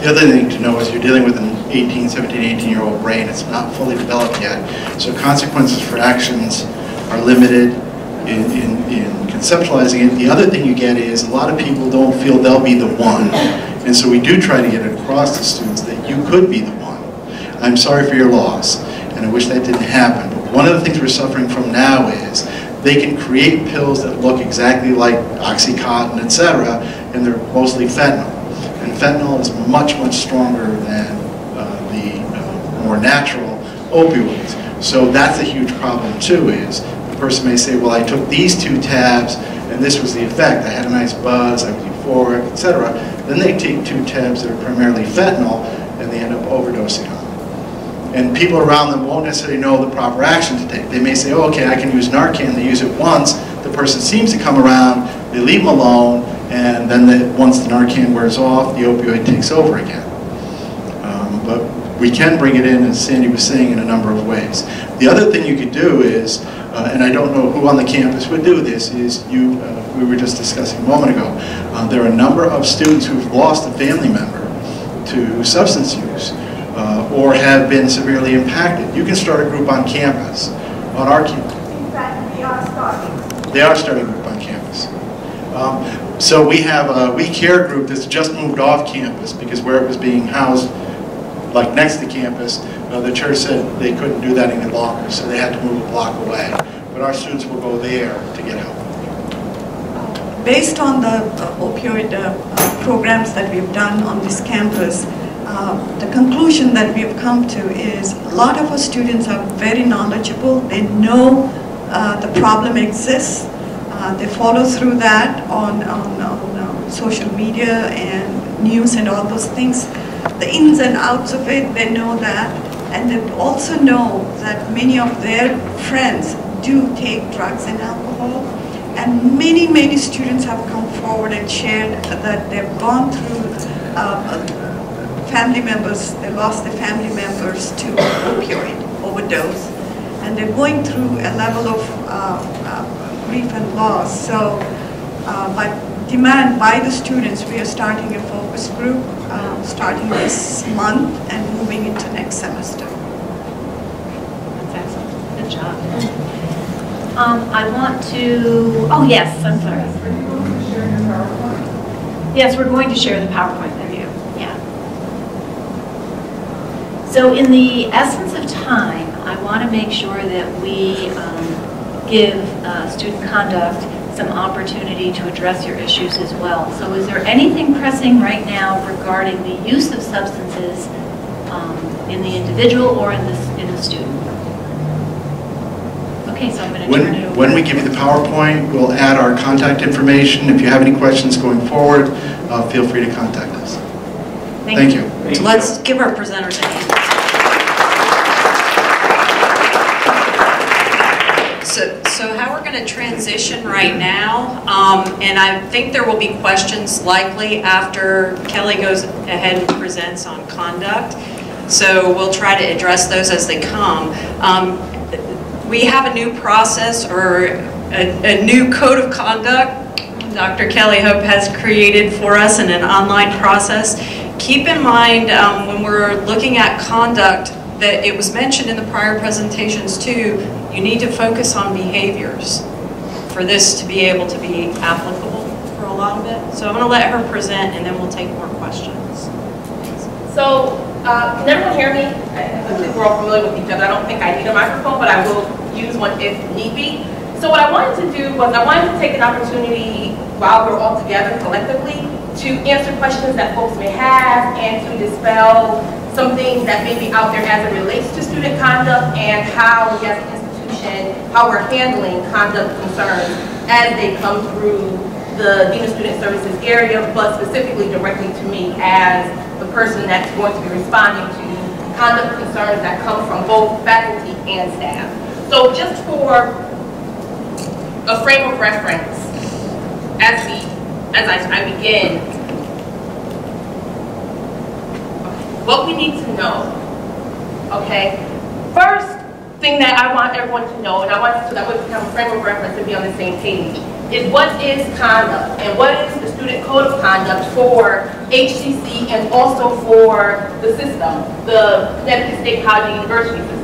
The other thing to know is you're dealing with an 17, 18-year-old brain. It's not fully developed yet. So consequences for actions are limited in conceptualizing it. The other thing you get is a lot of people don't feel they'll be the one. And so we do try to get across to students that you could be the one. I'm sorry for your loss, and I wish that didn't happen. But one of the things we're suffering from now is they can create pills that look exactly like Oxycontin, etc., and they're mostly fentanyl. And fentanyl is much, much stronger than the more natural opioids. So that's a huge problem too, is the person may say, well, I took these 2 tabs and this was the effect. I had a nice buzz, I was euphoric, etc. Then they take 2 tabs that are primarily fentanyl and they end up overdosing on them. And people around them won't necessarily know the proper action to take. They may say, oh, okay, I can use Narcan. They use it once, the person seems to come around, they leave them alone, and then once the Narcan wears off, the opioid takes over again. But we can bring it in, as Sandy was saying, in a number of ways. The other thing you could do is, and I don't know who on the campus would do this, is we were just discussing a moment ago, there are a number of students who've lost a family member to substance use. or have been severely impacted. You can start a group on campus, on our campus. In fact, we are starting. They are starting a group on campus. So we have a We Care group that's just moved off campus because where it was being housed, like next to campus, the church said they couldn't do that any longer, so they had to move a block away. But our students will go there to get help. Based on the opioid programs that we've done on this campus, the conclusion that we've come to is a lot of our students are very knowledgeable. They know the problem exists. They follow through that on social media and news and all those things. The ins and outs of it, they know that. And they also know that many of their friends do take drugs and alcohol. And many, many students have come forward and shared that they've gone through family members, they lost their family members to opioid overdose. And they're going through a level of grief and loss. So by demand by the students, we are starting a focus group starting this month and moving into next semester. That's excellent. Good job. I want to, oh yes, I'm sorry. Yes, we're going to share the PowerPoint with you. Yeah. So in the essence of time, I want to make sure that we give student conduct some opportunity to address your issues as well. So is there anything pressing right now regarding the use of substances in the individual or in the student? Okay, so I'm going to turn it over. When we give you the PowerPoint, we'll add our contact information. If you have any questions going forward, feel free to contact us. Thank you. So let's give our presenters a hand. So how we're going to transition right now, and I think there will be questions likely after Kelly goes ahead and presents on conduct. So we'll try to address those as they come. We have a new process or a new code of conduct Dr. Kelly Hope has created for us in an online process. Keep in mind when we're looking at conduct that it was mentioned in the prior presentations too, you need to focus on behaviors for this to be able to be applicable for a lot of it. So I'm going to let her present and then we'll take more questions. So, can everyone hear me? I think we're all familiar with each other. I don't think I need a microphone, but I will use one if need be. So what I wanted to do was I wanted to take an opportunity while we're all together collectively to answer questions that folks may have and to dispel some things that may be out there as it relates to student conduct and how we as an institution, how we're handling conduct concerns as they come through the Dean of Student Services area, but specifically directly to me as the person that's going to be responding to conduct concerns that come from both faculty and staff. So just for a frame of reference, as I begin, what we need to know, okay? First thing that I want everyone to know, and I want so that we can have a frame of reference and be on the same page, is what is conduct and what is the student code of conduct for HCC and also for the system, the Connecticut State College University system.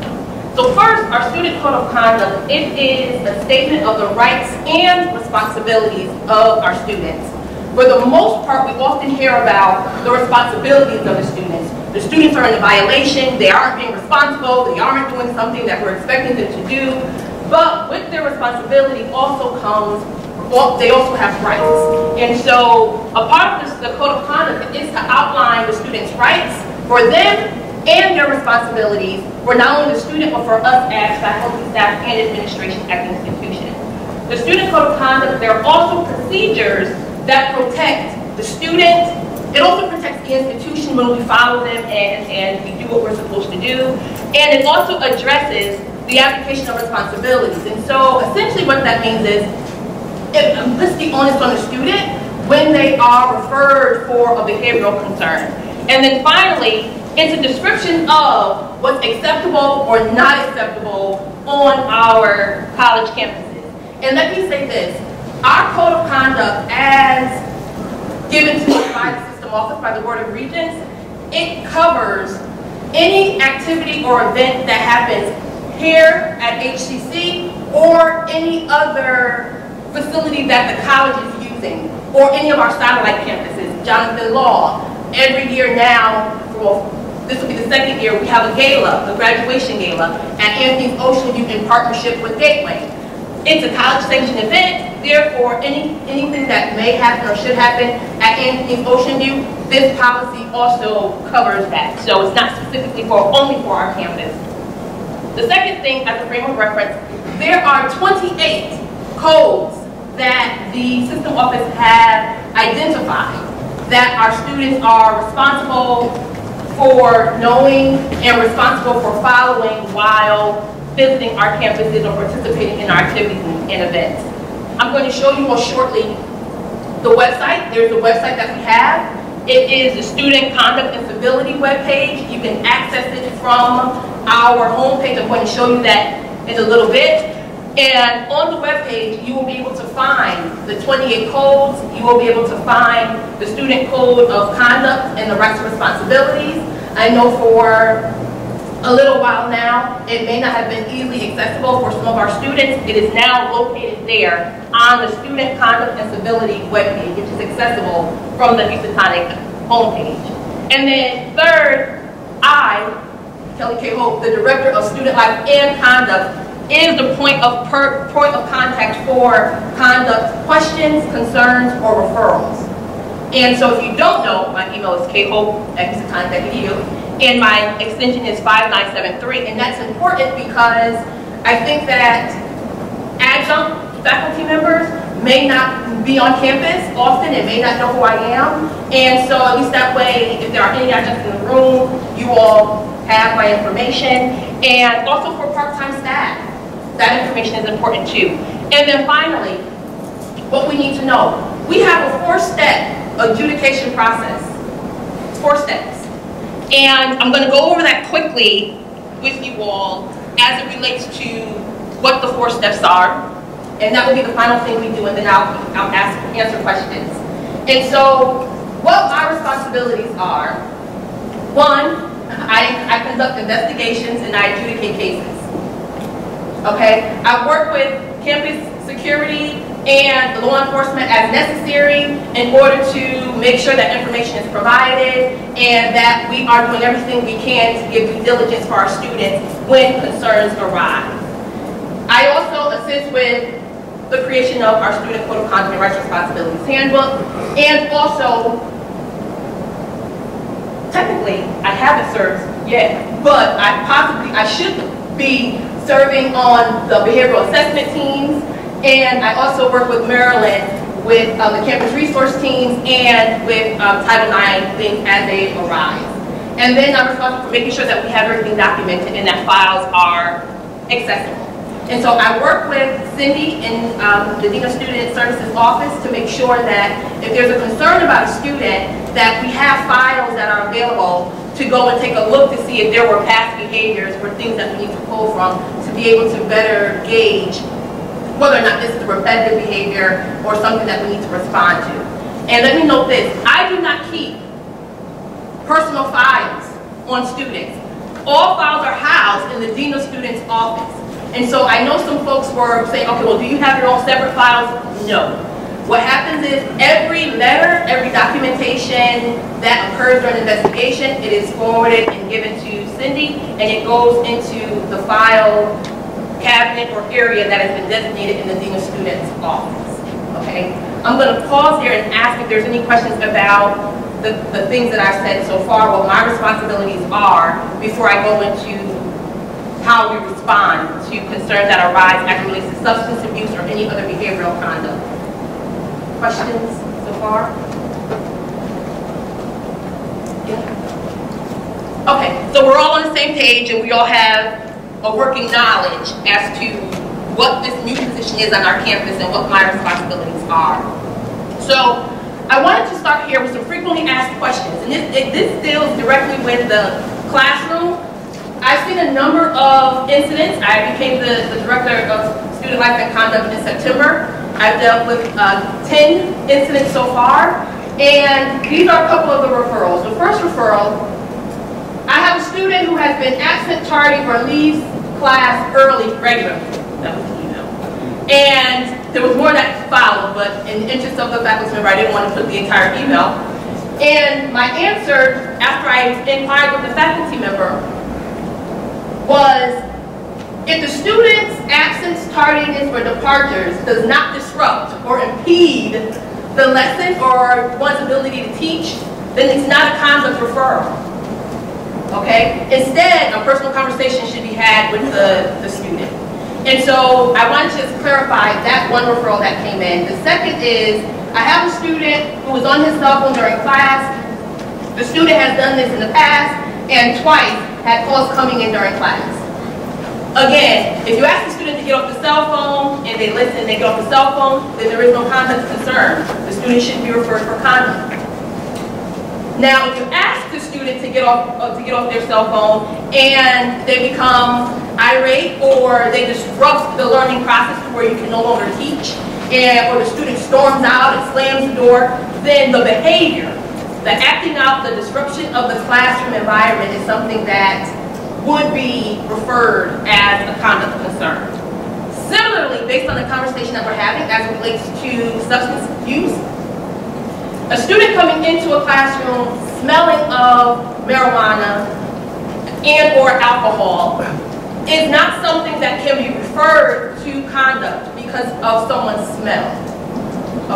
So first, our student code of conduct, it is a statement of the rights and responsibilities of our students. For the most part, we often hear about the responsibilities of the students. The students are in a violation, they aren't being responsible, they aren't doing something that we're expecting them to do. But with their responsibility also comes, they also have rights. And so a part of the code of conduct is to outline the students' rights for them and their responsibilities for not only the student, but for us as faculty, staff, and administration at the institution. The student code of conduct, there are also procedures that protect the student. It also protects the institution when we follow them and we do what we're supposed to do. And it also addresses the application of responsibilities. And so essentially what that means is it puts the onus on the student when they are referred for a behavioral concern. And then finally, it's a description of what's acceptable or not acceptable on our college campuses. And let me say this, our code of conduct as given to us by the system office, by the Board of Regents, it covers any activity or event that happens here at HCC or any other facility that the college is using, or any of our satellite campuses. Jonathan Law, every year now, well, this will be the second year, we have a gala, a graduation gala, at Anthony's Ocean View in partnership with Gateway. It's a college-sanctioned event, therefore anything that may happen or should happen at Anthony's Ocean View, this policy also covers that. So it's not specifically only for our campus. The second thing, as a frame of reference, there are 28 codes that the system office has identified that our students are responsible for knowing and responsible for following while visiting our campuses or participating in our activities and events. I'm going to show you more shortly the website. There's a website that we have. It is the Student Conduct and Civility webpage. You can access it from our homepage. I'm going to show you that in a little bit. And on the webpage, you will be able to find the 28 codes. You will be able to find the Student Code of Conduct and the Rights and Responsibilities. I know for a little while now, it may not have been easily accessible for some of our students. It is now located there on the Student Conduct and Civility webpage, which is accessible from the Housatonic homepage. And then third, I, Kelly K. Hope, the Director of Student Life and Conduct, is the point of contact for conduct questions, concerns, or referrals. And so if you don't know, my email is khope@housatonic.edu, and my extension is 5973, and that's important because I think that adjunct faculty members may not be on campus often and may not know who I am, and so at least that way, if there are any adjuncts in the room, you all have my information, and also for part-time staff. That information is important too. And then finally, what we need to know. We have a 4-step adjudication process. 4 steps. And I'm going to go over that quickly with you all as it relates to what the 4 steps are. And that will be the final thing we do, and then I'll answer questions. And so, what my responsibilities are. 1, I conduct investigations and I adjudicate cases. Okay, I work with campus security and the law enforcement as necessary in order to make sure that information is provided and that we are doing everything we can to give due diligence for our students when concerns arise. I also assist with the creation of our Student Code of Conduct and Rights and Responsibilities Handbook, and also, technically, I haven't served yet, but I should be serving on the behavioral assessment teams, and I also work with Maryland with the campus resource teams and with Title IX things as they arise. And then I'm responsible for making sure that we have everything documented and that files are accessible. And so I work with Cindy in the Dean of Student Services office to make sure that if there's a concern about a student, that we have files that are available to go and take a look to see if there were past behaviors or things that we need to pull from to be able to better gauge whether or not this is repetitive behavior or something that we need to respond to. And let me note this, I do not keep personal files on students. All files are housed in the Dean of Students office. And so I know some folks were saying, okay, well, do you have your own separate files? No. What happens is every letter, every documentation that occurs during an investigation, it is forwarded and given to Cindy, and it goes into the file cabinet or area that has been designated in the Dean of Students office. Okay? I'm going to pause here and ask if there's any questions about the things that I've said so far, what my responsibilities are, before I go into how we respond to concerns that arise as it relates to substance abuse or any other behavioral conduct. Questions so far? Yeah. Okay, so we're all on the same page and we all have a working knowledge as to what this new position is on our campus and what my responsibilities are. So I wanted to start here with some frequently asked questions, and this deals directly with the classroom. I've seen a number of incidents. I became the Director of Student Life and Conduct in September. I've dealt with 10 incidents so far, and these are a couple of the referrals. The first referral, I have a student student who has been absent, tardy, or leaves class early regularly. That was the email. And there was more that followed, but in the interest of the faculty member, I didn't want to put the entire email. And my answer, after I inquired with the faculty member, was if the student's absence, tardiness, or departures does not disrupt or impede the lesson or one's ability to teach, then it's not a conduct referral. Okay? Instead, a personal conversation should be had with the student. And so I want to just clarify that one referral that came in. The second is, I have a student who was on his cell phone during class. The student has done this in the past and twice had calls coming in during class. Again, if you ask the student to get off the cell phone and they listen, they get off the cell phone, then there is no conduct concern. The student shouldn't be referred for conduct. Now, if you ask the student to get off their cell phone and they become irate or they disrupt the learning process to where you can no longer teach, or the student storms out and slams the door, then the behavior, the acting out, the disruption of the classroom environment is something that would be referred as a conduct concern. Similarly, based on the conversation that we're having as it relates to substance use, a student coming into a classroom smelling of marijuana and or alcohol is not something that can be referred to conduct because of someone's smell.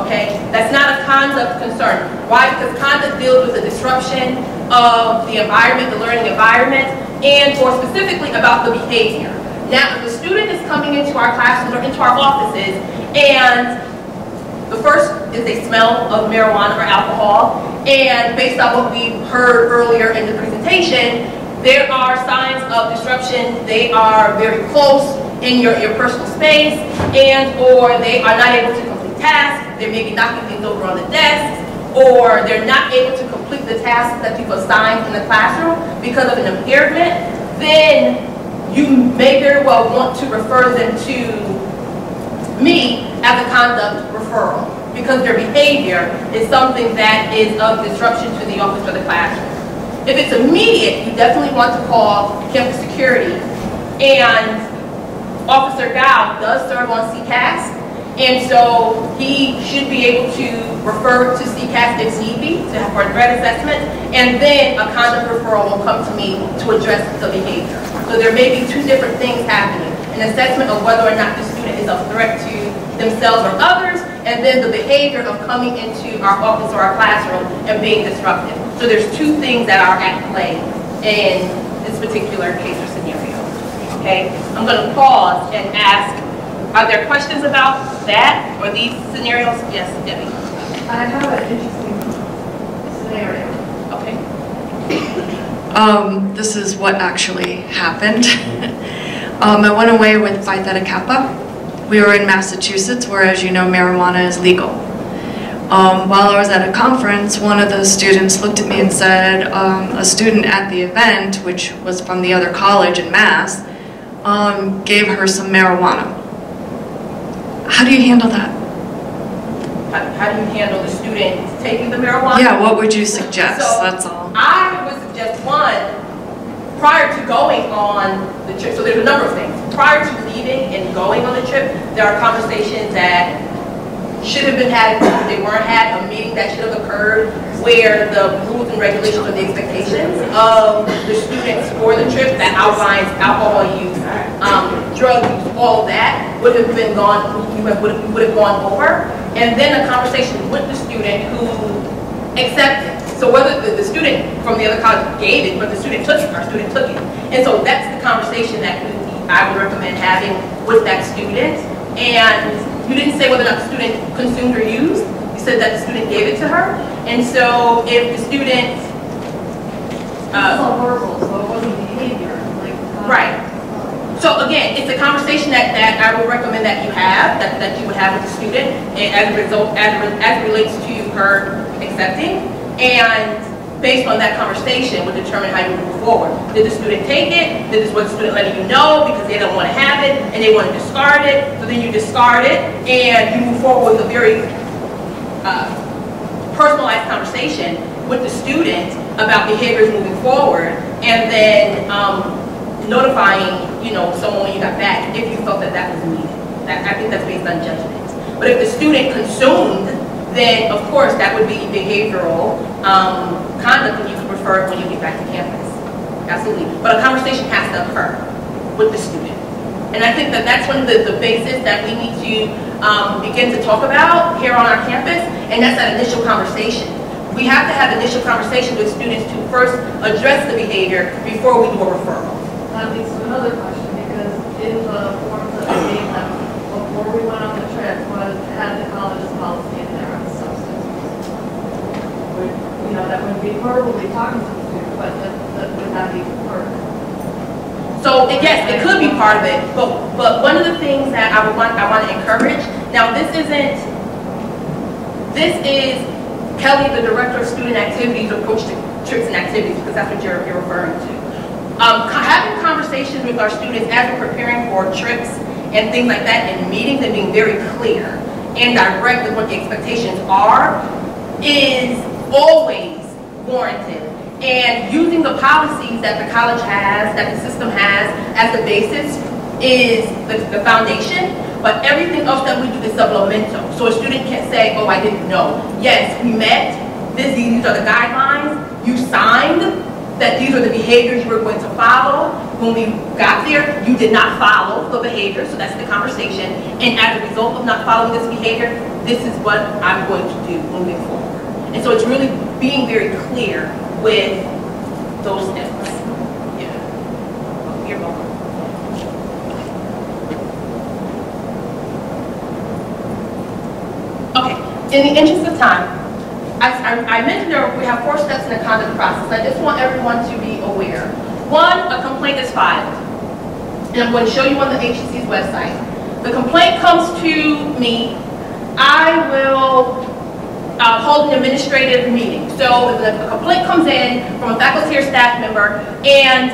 Okay? That's not a conduct concern. Why? Because conduct deals with the disruption of the environment, the learning environment, and or specifically about the behavior. Now, if the student is coming into our classrooms or into our offices and the first is they smell of marijuana or alcohol, and based on what we heard earlier in the presentation, there are signs of disruption. They are very close in your personal space, and or they are not able to complete tasks. They may be knocking things over on the desks, or they're not able to complete the tasks that you've assigned in the classroom because of an impairment. Then you may very well want to refer them to me as a conduct referral, because their behavior is something that is of disruption to the office or the classroom. If it's immediate, you definitely want to call campus security, and Officer Gao does serve on CCAS, and so he should be able to refer to CCAS if need be to have a threat assessment, and then a conduct referral will come to me to address the behavior. So there may be two different things happening: an assessment of whether or not the student is a threat to themselves or others, and then the behavior of coming into our office or our classroom and being disruptive. So there's two things that are at play in this particular case or scenario. Okay, I'm going to pause and ask, are there questions about that or these scenarios? Yes, Debbie. I have an interesting scenario. Okay. This is what actually happened. I went away with Phi Theta Kappa. We were in Massachusetts, where, as you know, marijuana is legal. While I was at a conference, one of the students looked at me and said, a student at the event, which was from the other college in Mass, gave her some marijuana. How do you handle that? How do you handle the student taking the marijuana? Yeah, what would you suggest? So that's all. I would suggest, one, prior to going on the trip, so there's a number of things. Prior to leaving and going on the trip, there are conversations that should have been had if they weren't had, a meeting that should have occurred where the rules and regulations or the expectations of the students for the trip that outlines alcohol use, drug use, all of that would have been would have gone over. And then a conversation with the student who accepted. So whether the student from the other college gave it, but the student took it, our student took it. And so that's the conversation that I would recommend having with that student. And you didn't say whether or not the student consumed or used. You said that the student gave it to her. And so if the student... It's all verbal, so it wasn't behavior. Right. So again, it's a conversation that I would recommend that you have, that you would have with the student, and as a result, as it relates to her accepting. And based on that conversation would determine how you move forward. Did the student take it? Was the student letting you know because they don't want to have it and they want to discard it? So then you discard it and you move forward with a very personalized conversation with the student about behaviors moving forward. and then notifying, someone when you got back if you felt that that was needed. I think that's based on judgment. But if the student consumed, then of course that would be behavioral conduct, and you can refer it when you get back to campus. Absolutely. But a conversation has to occur with the student. And I think that that's one of the bases that we need to begin to talk about here on our campus, and that's that initial conversation. We have to have initial conversation with students to first address the behavior before we do a referral. That leads to another question, because in the forms that we gave them before we went on the trip had the college's policy in there on substance use. That would be verbally talking to the student, but would that be part of it? So yes, it could be part of it, but one of the things that I want to encourage. Now this is Kelly, the director of student activities, approach to trips and activities, because that's what you're referring to. Having conversations with our students as we're preparing for trips and things like that, and meetings, and being very clear and direct with what the expectations are, is always warranted. And using the policies that the college has, that the system has as the basis, is the foundation. But everything else that we do is supplemental. So a student can't say, oh, I didn't know. Yes, we met. These are the guidelines. You signed that these are the behaviors you were going to follow. When we got there, you did not follow the behavior, so that's the conversation. And as a result of not following this behavior, this is what I'm going to do moving forward. And so it's really being very clear with those steps. Yeah. You're welcome. Okay, in the interest of time, I mentioned we have 4 steps in the conduct process. I just want everyone to be aware. 1, a complaint is filed. And I'm going to show you on the HCC's website. The complaint comes to me. I will hold an administrative meeting. So if a complaint comes in from a faculty or staff member, and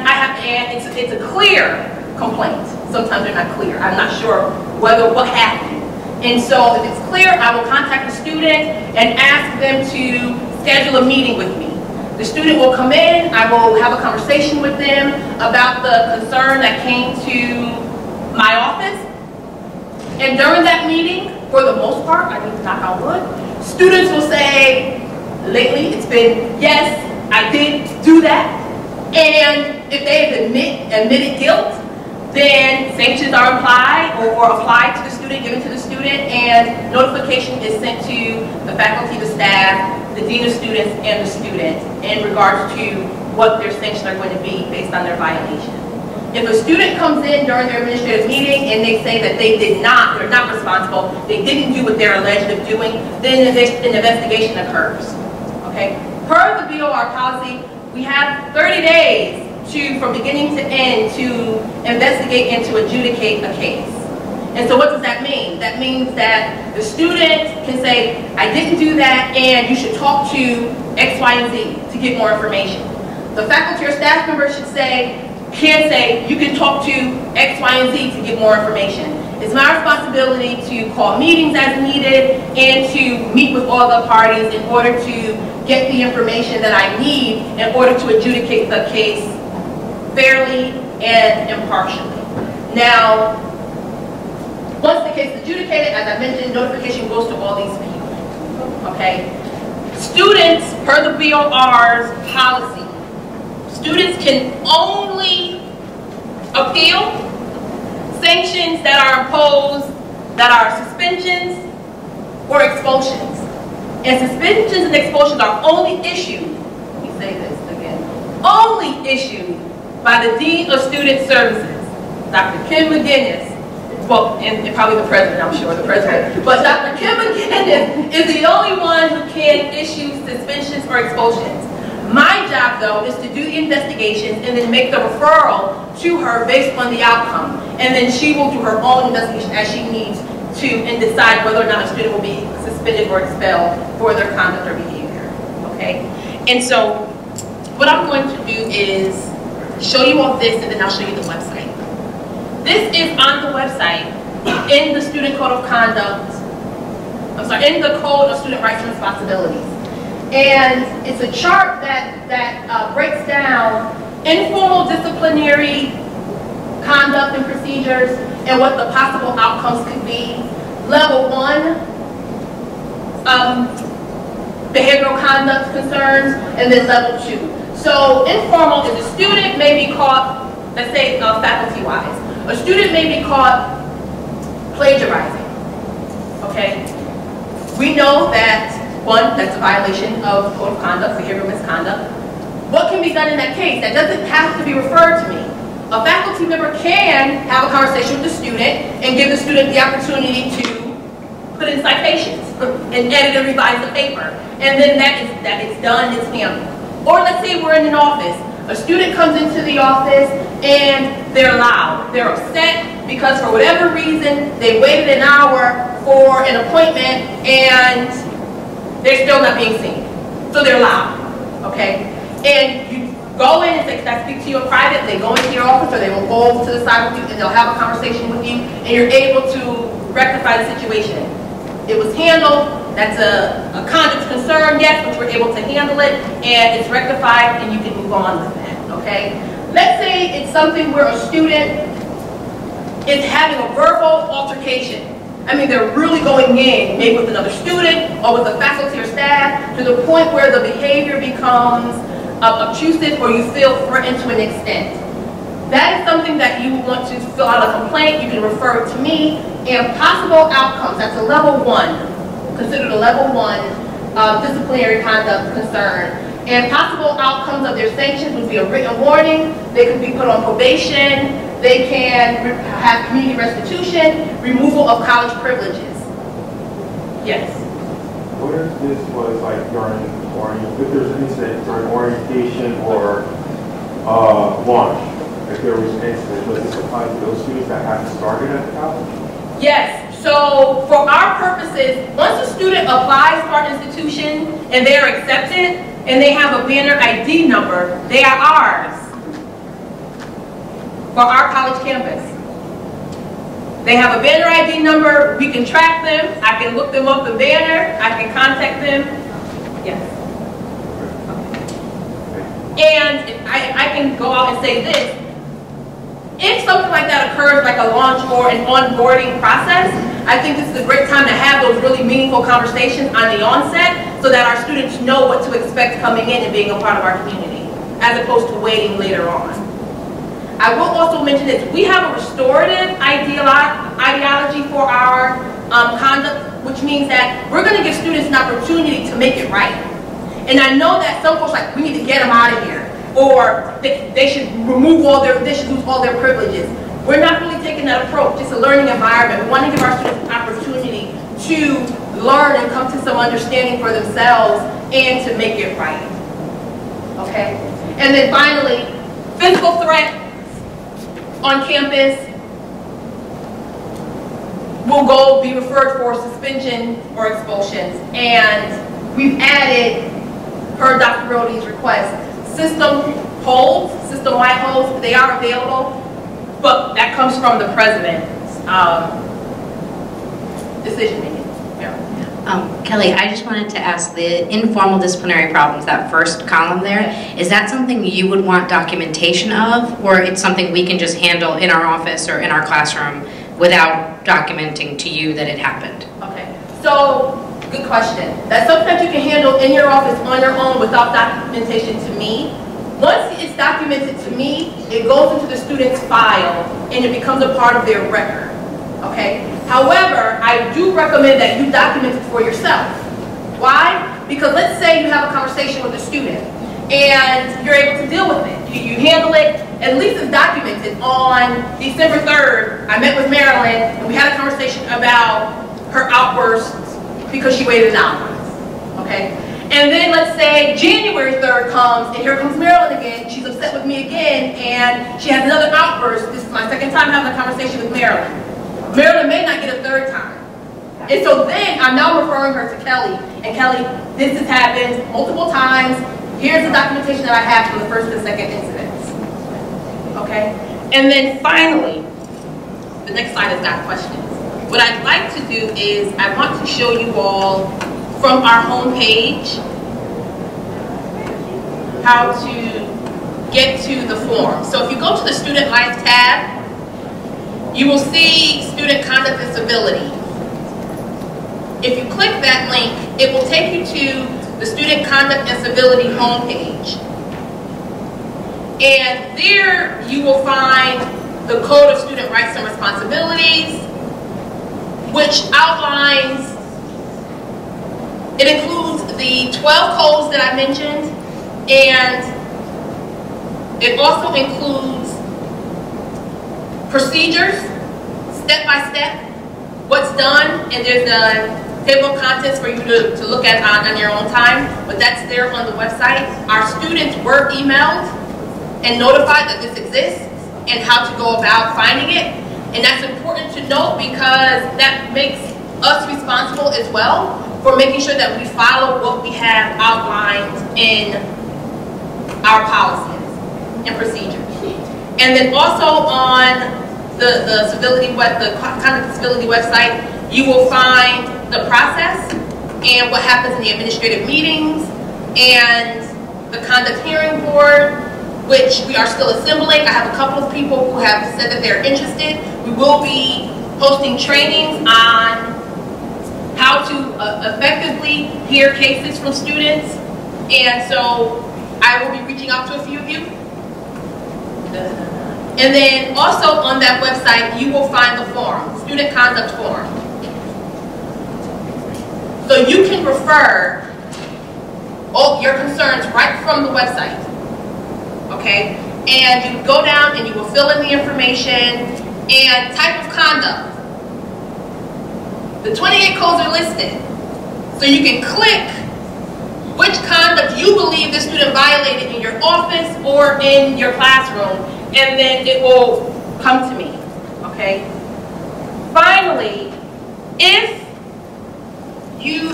it's a clear complaint. Sometimes they're not clear. I'm not sure what happened. And so if it's clear, I will contact the student and ask them to schedule a meeting with me. The student will come in, I will have a conversation with them about the concern that came to my office. And during that meeting, for the most part, I need to knock on wood, students will say, lately it's been, yes, I did do that. And if they have admitted guilt, then sanctions are applied or applied to the student, given to the student, and notification is sent to the faculty, the staff, the dean of students, and the student in regards to what their sanctions are going to be based on their violation. If a student comes in during their administrative meeting and they say that they're not responsible, they didn't do what they're alleged of doing, then an investigation occurs. Okay? Per the BOR policy, we have 30 days from beginning to end to investigate and to adjudicate a case. And so what does that mean? That means that the student can say, I didn't do that, and you should talk to X, Y, and Z to get more information. The faculty or staff member can say, you can talk to X, Y, and Z to get more information. It's my responsibility to call meetings as needed and to meet with all the parties in order to get the information that I need in order to adjudicate the case fairly and impartially. Now, once the case is adjudicated, as I mentioned, notification goes to all these people. Okay? Students, per the BOR's policy, students can only appeal sanctions that are imposed, that are suspensions or expulsions. And suspensions and expulsions are only issued, let me say this again, only issued by the Dean of Student Services, Dr. Kim McGinnis, well, and probably the president, I'm sure, the president, but Dr. Kim McGinnis is the only one who can issue suspensions or expulsions. My job, though, is to do the investigations and then make the referral to her based on the outcome. And then she will do her own investigation as she needs to and decide whether or not a student will be suspended or expelled for their conduct or behavior. Okay? And so what I'm going to do is show you all this, and then I'll show you the website. This is on the website in the Student Code of Conduct, in the Code of Student Rights and Responsibilities. And it's a chart that breaks down informal disciplinary conduct and procedures and what the possible outcomes could be. Level 1, behavioral conduct concerns, and then level 2. So informal is a student may be caught, let's say faculty-wise, a student may be caught plagiarizing, okay? We know that, one, that's a violation of code of conduct, behavioral misconduct. What can be done in that case? That doesn't have to be referred to me. A faculty member can have a conversation with the student and give the student the opportunity to put in citations and edit and revise the paper. And then that is done, it's handled. Or let's say we're in an office. A student comes into the office and they're loud. They're upset because for whatever reason, they waited an hour for an appointment and they're still not being seen. So they're loud, okay? And you go in and say, can I speak to you in private? They go into your office or they will go over to the side with you and they'll have a conversation with you and you're able to rectify the situation. It was handled, that's a conduct concern, yes, but you're able to handle it and it's rectified and you can move on with that, okay? Let's say it's something where a student is having a verbal altercation. I mean, they're really going in, maybe with another student or with a faculty or staff, to the point where the behavior becomes obtrusive or you feel threatened to an extent. That is something that you want to fill out a complaint, you can refer it to me, and possible outcomes, that's a level 1, considered a level 1 disciplinary conduct concern. And possible outcomes of their sanctions would be a written warning, they could be put on probation, they can have community restitution, removal of college privileges. Yes? What if this was like during, if there's an incident during orientation or launch, if there was an incident, does this apply to those students that haven't started at the college? Yes. So for our purposes, once a student applies for our institution and they are accepted and they have a banner ID number, they are ours for our college campus. They have a banner ID number, we can track them, I can look them up in banner, I can contact them. Yes. And I can go out and say this. If something like that occurs, like a launch or an onboarding process, I think this is a great time to have those really meaningful conversations on the onset so that our students know what to expect coming in and being a part of our community, as opposed to waiting later on. I will also mention this, we have a restorative ideology for our conduct, which means that we're going to give students an opportunity to make it right. And I know that some folks are like, we need to get them out of here, or they should remove they should lose all their privileges. We're not really taking that approach. It's a learning environment. We want to give our students an opportunity to learn and come to some understanding for themselves and to make it right. Okay? And then finally, physical threats on campus will be referred for suspension or expulsions. And we've added, per Dr. Brody's request, system holds, system-wide holds. They are available, but that comes from the president's decision-making. Yeah. Kelly, I just wanted to ask, the informal disciplinary problems, that first column there, is that something you would want documentation of, or it's something we can just handle in our office or in our classroom without documenting to you that it happened? Okay, so good question. That's something that you can handle in your office on your own without documentation to me. Once it's documented to me, it goes into the student's file and it becomes a part of their record. Okay? However, I do recommend that you document it for yourself. Why? Because let's say you have a conversation with a student and you're able to deal with it. You handle it, at least it's documented. On December 3rd, I met with Marilyn and we had a conversation about her outbursts because she waited an hour. Okay? And then let's say January 3rd comes and here comes Marilyn again. She's upset with me again and she has another outburst. This is my second time having a conversation with Marilyn. Marilyn may not get a third time. And so then I'm now referring her to Kelly. And Kelly, this has happened multiple times. Here's the documentation that I have from the first and second incidents. Okay? And then finally, the next slide has got questions. What I'd like to do is I want to show you all from our homepage how to get to the form. So if you go to the Student Life tab, you will see Student Conduct and Civility. If you click that link, it will take you to the Student Conduct and Civility homepage. And there you will find the Code of Student Rights and Responsibilities, which outlines, it includes the 12 codes that I mentioned, and it also includes procedures, step by step, what's done, and there's a table of contents for you to look at on your own time, but that's there on the website. Our students were emailed and notified that this exists and how to go about finding it. And that's important to note because that makes us responsible as well for making sure that we follow what we have outlined in our policies and procedures. And then also on the Conduct and Civility website, you will find the process and what happens in the administrative meetings and the Conduct Hearing Board, which we are still assembling. I have a couple of people who have said that they're interested. We will be hosting trainings on how to effectively hear cases from students. And so I will be reaching out to a few of you. And then also on that website, you will find the form, Student Conduct Form. So you can refer all your concerns right from the website. Okay, and you go down and you will fill in the information and type of conduct. The 28 codes are listed, so you can click which conduct you believe the student violated in your office or in your classroom, and then it will come to me. Okay. Finally, if you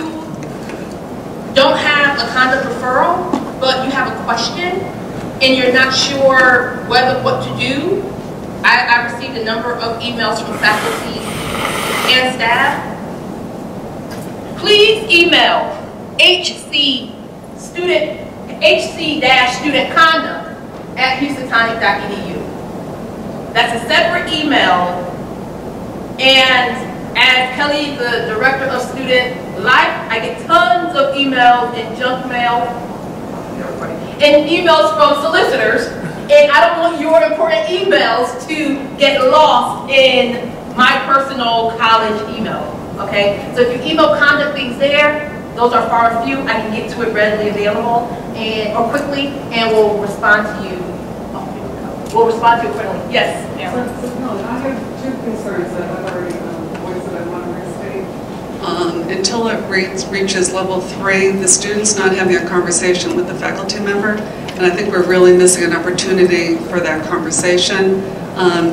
don't have a conduct referral, but you have a question, and you're not sure what to do, I received a number of emails from faculty and staff. Please email hc-studentconduct@houstontonic.edu. That's a separate email, and as Kelly, the Director of Student Life, I get tons of emails in junk mail, and emails from solicitors, and I don't want your important emails to get lost in my personal college email, okay? So if you email conduct things there, those are far and few. I can get to it readily available or quickly, and we'll respond to you. We'll respond to you quickly. Yes, Aaron. So, I have two concerns that I've already voiced that I want to restate. Until it reaches level 3, the student's not having a conversation with the faculty member, and I think we're really missing an opportunity for that conversation.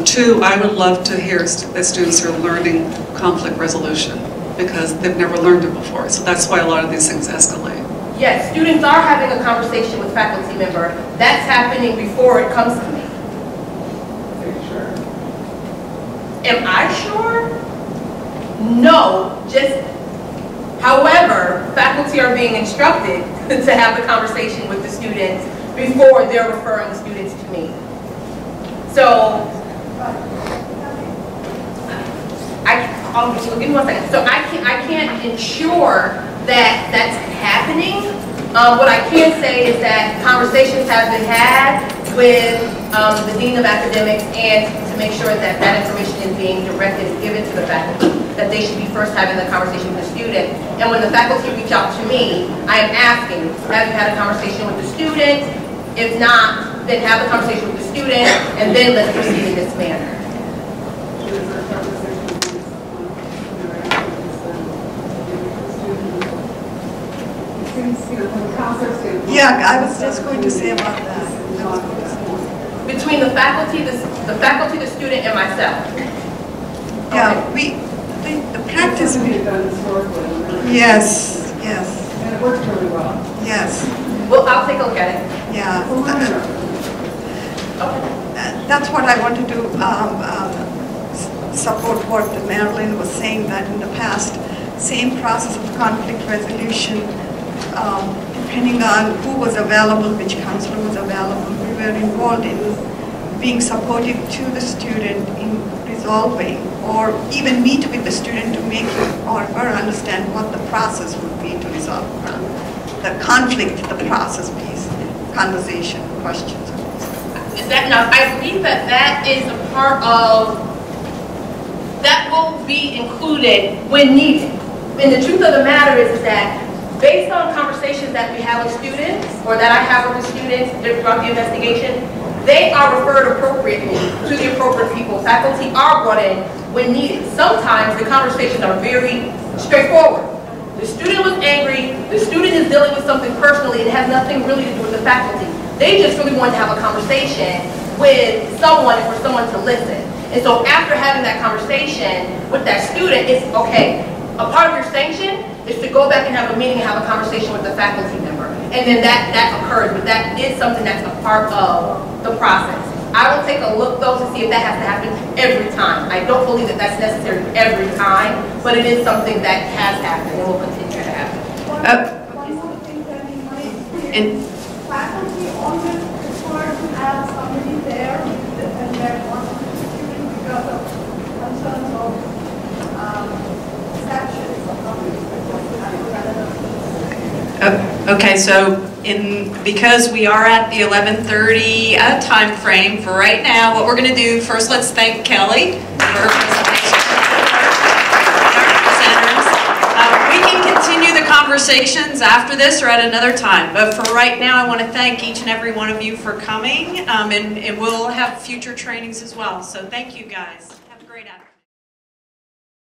2, I would love to hear that students are learning conflict resolution because they've never learned it before, so that's why a lot of these things escalate. Yes, students are having a conversation with faculty member. That's happening before it comes to me. Are you sure? Am I sure? No, however, faculty are being instructed to have the conversation with the students before they're referring the students to me. So, give me one second. So I can't ensure that that's happening. What I can say is that conversations have been had with the Dean of Academics and to make sure that that information is being directed and given to the faculty, that they should be first having the conversation with the student. And when the faculty reach out to me, I am asking, have you had a conversation with the student? If not, then have a conversation with the student, and then let's proceed in this manner. Yeah, I was just going to say about that. Between the faculty, the student, and myself. Yeah, the practice. Yes, yes. And it worked really well. Yes. Well, I'll take a look at it. Yeah. That's what I wanted to support what Marilyn was saying, that in the past, same process of conflict resolution depending on who was available, which counselor was available, we were involved in being supportive to the student in resolving, or even meet with the student to make him or her understand what the process would be to resolve the conflict, the process piece, conversation, questions. Now, I believe that is a part of, that will be included when needed. And the truth of the matter is that based on conversations that we have with students, or that I have with the students throughout the investigation, they are referred appropriately to the appropriate people. Faculty are brought in when needed. Sometimes the conversations are very straightforward. The student was angry, the student is dealing with something personally, it has nothing really to do with the faculty. They just really want to have a conversation with someone and for someone to listen. And so after having that conversation with that student, it's okay. A part of your sanction is to go back and have a meeting and have a conversation with the faculty member. And then that occurs, but that is something that's a part of the process. I will take a look though to see if that has to happen every time. I don't believe that that's necessary every time, but it is something that has happened and will continue to happen. One more thing that in my experience, faculty always prefer to have somebody there and they're one of the students because of concerns of sections of Okay, so because we are at the 11:30 time frame for right now, what we're going to do first, let's thank Kelly for her presentation. We can continue the conversations after this or at another time, but for right now, I want to thank each and every one of you for coming, and we'll have future trainings as well. So thank you guys. Have a great afternoon.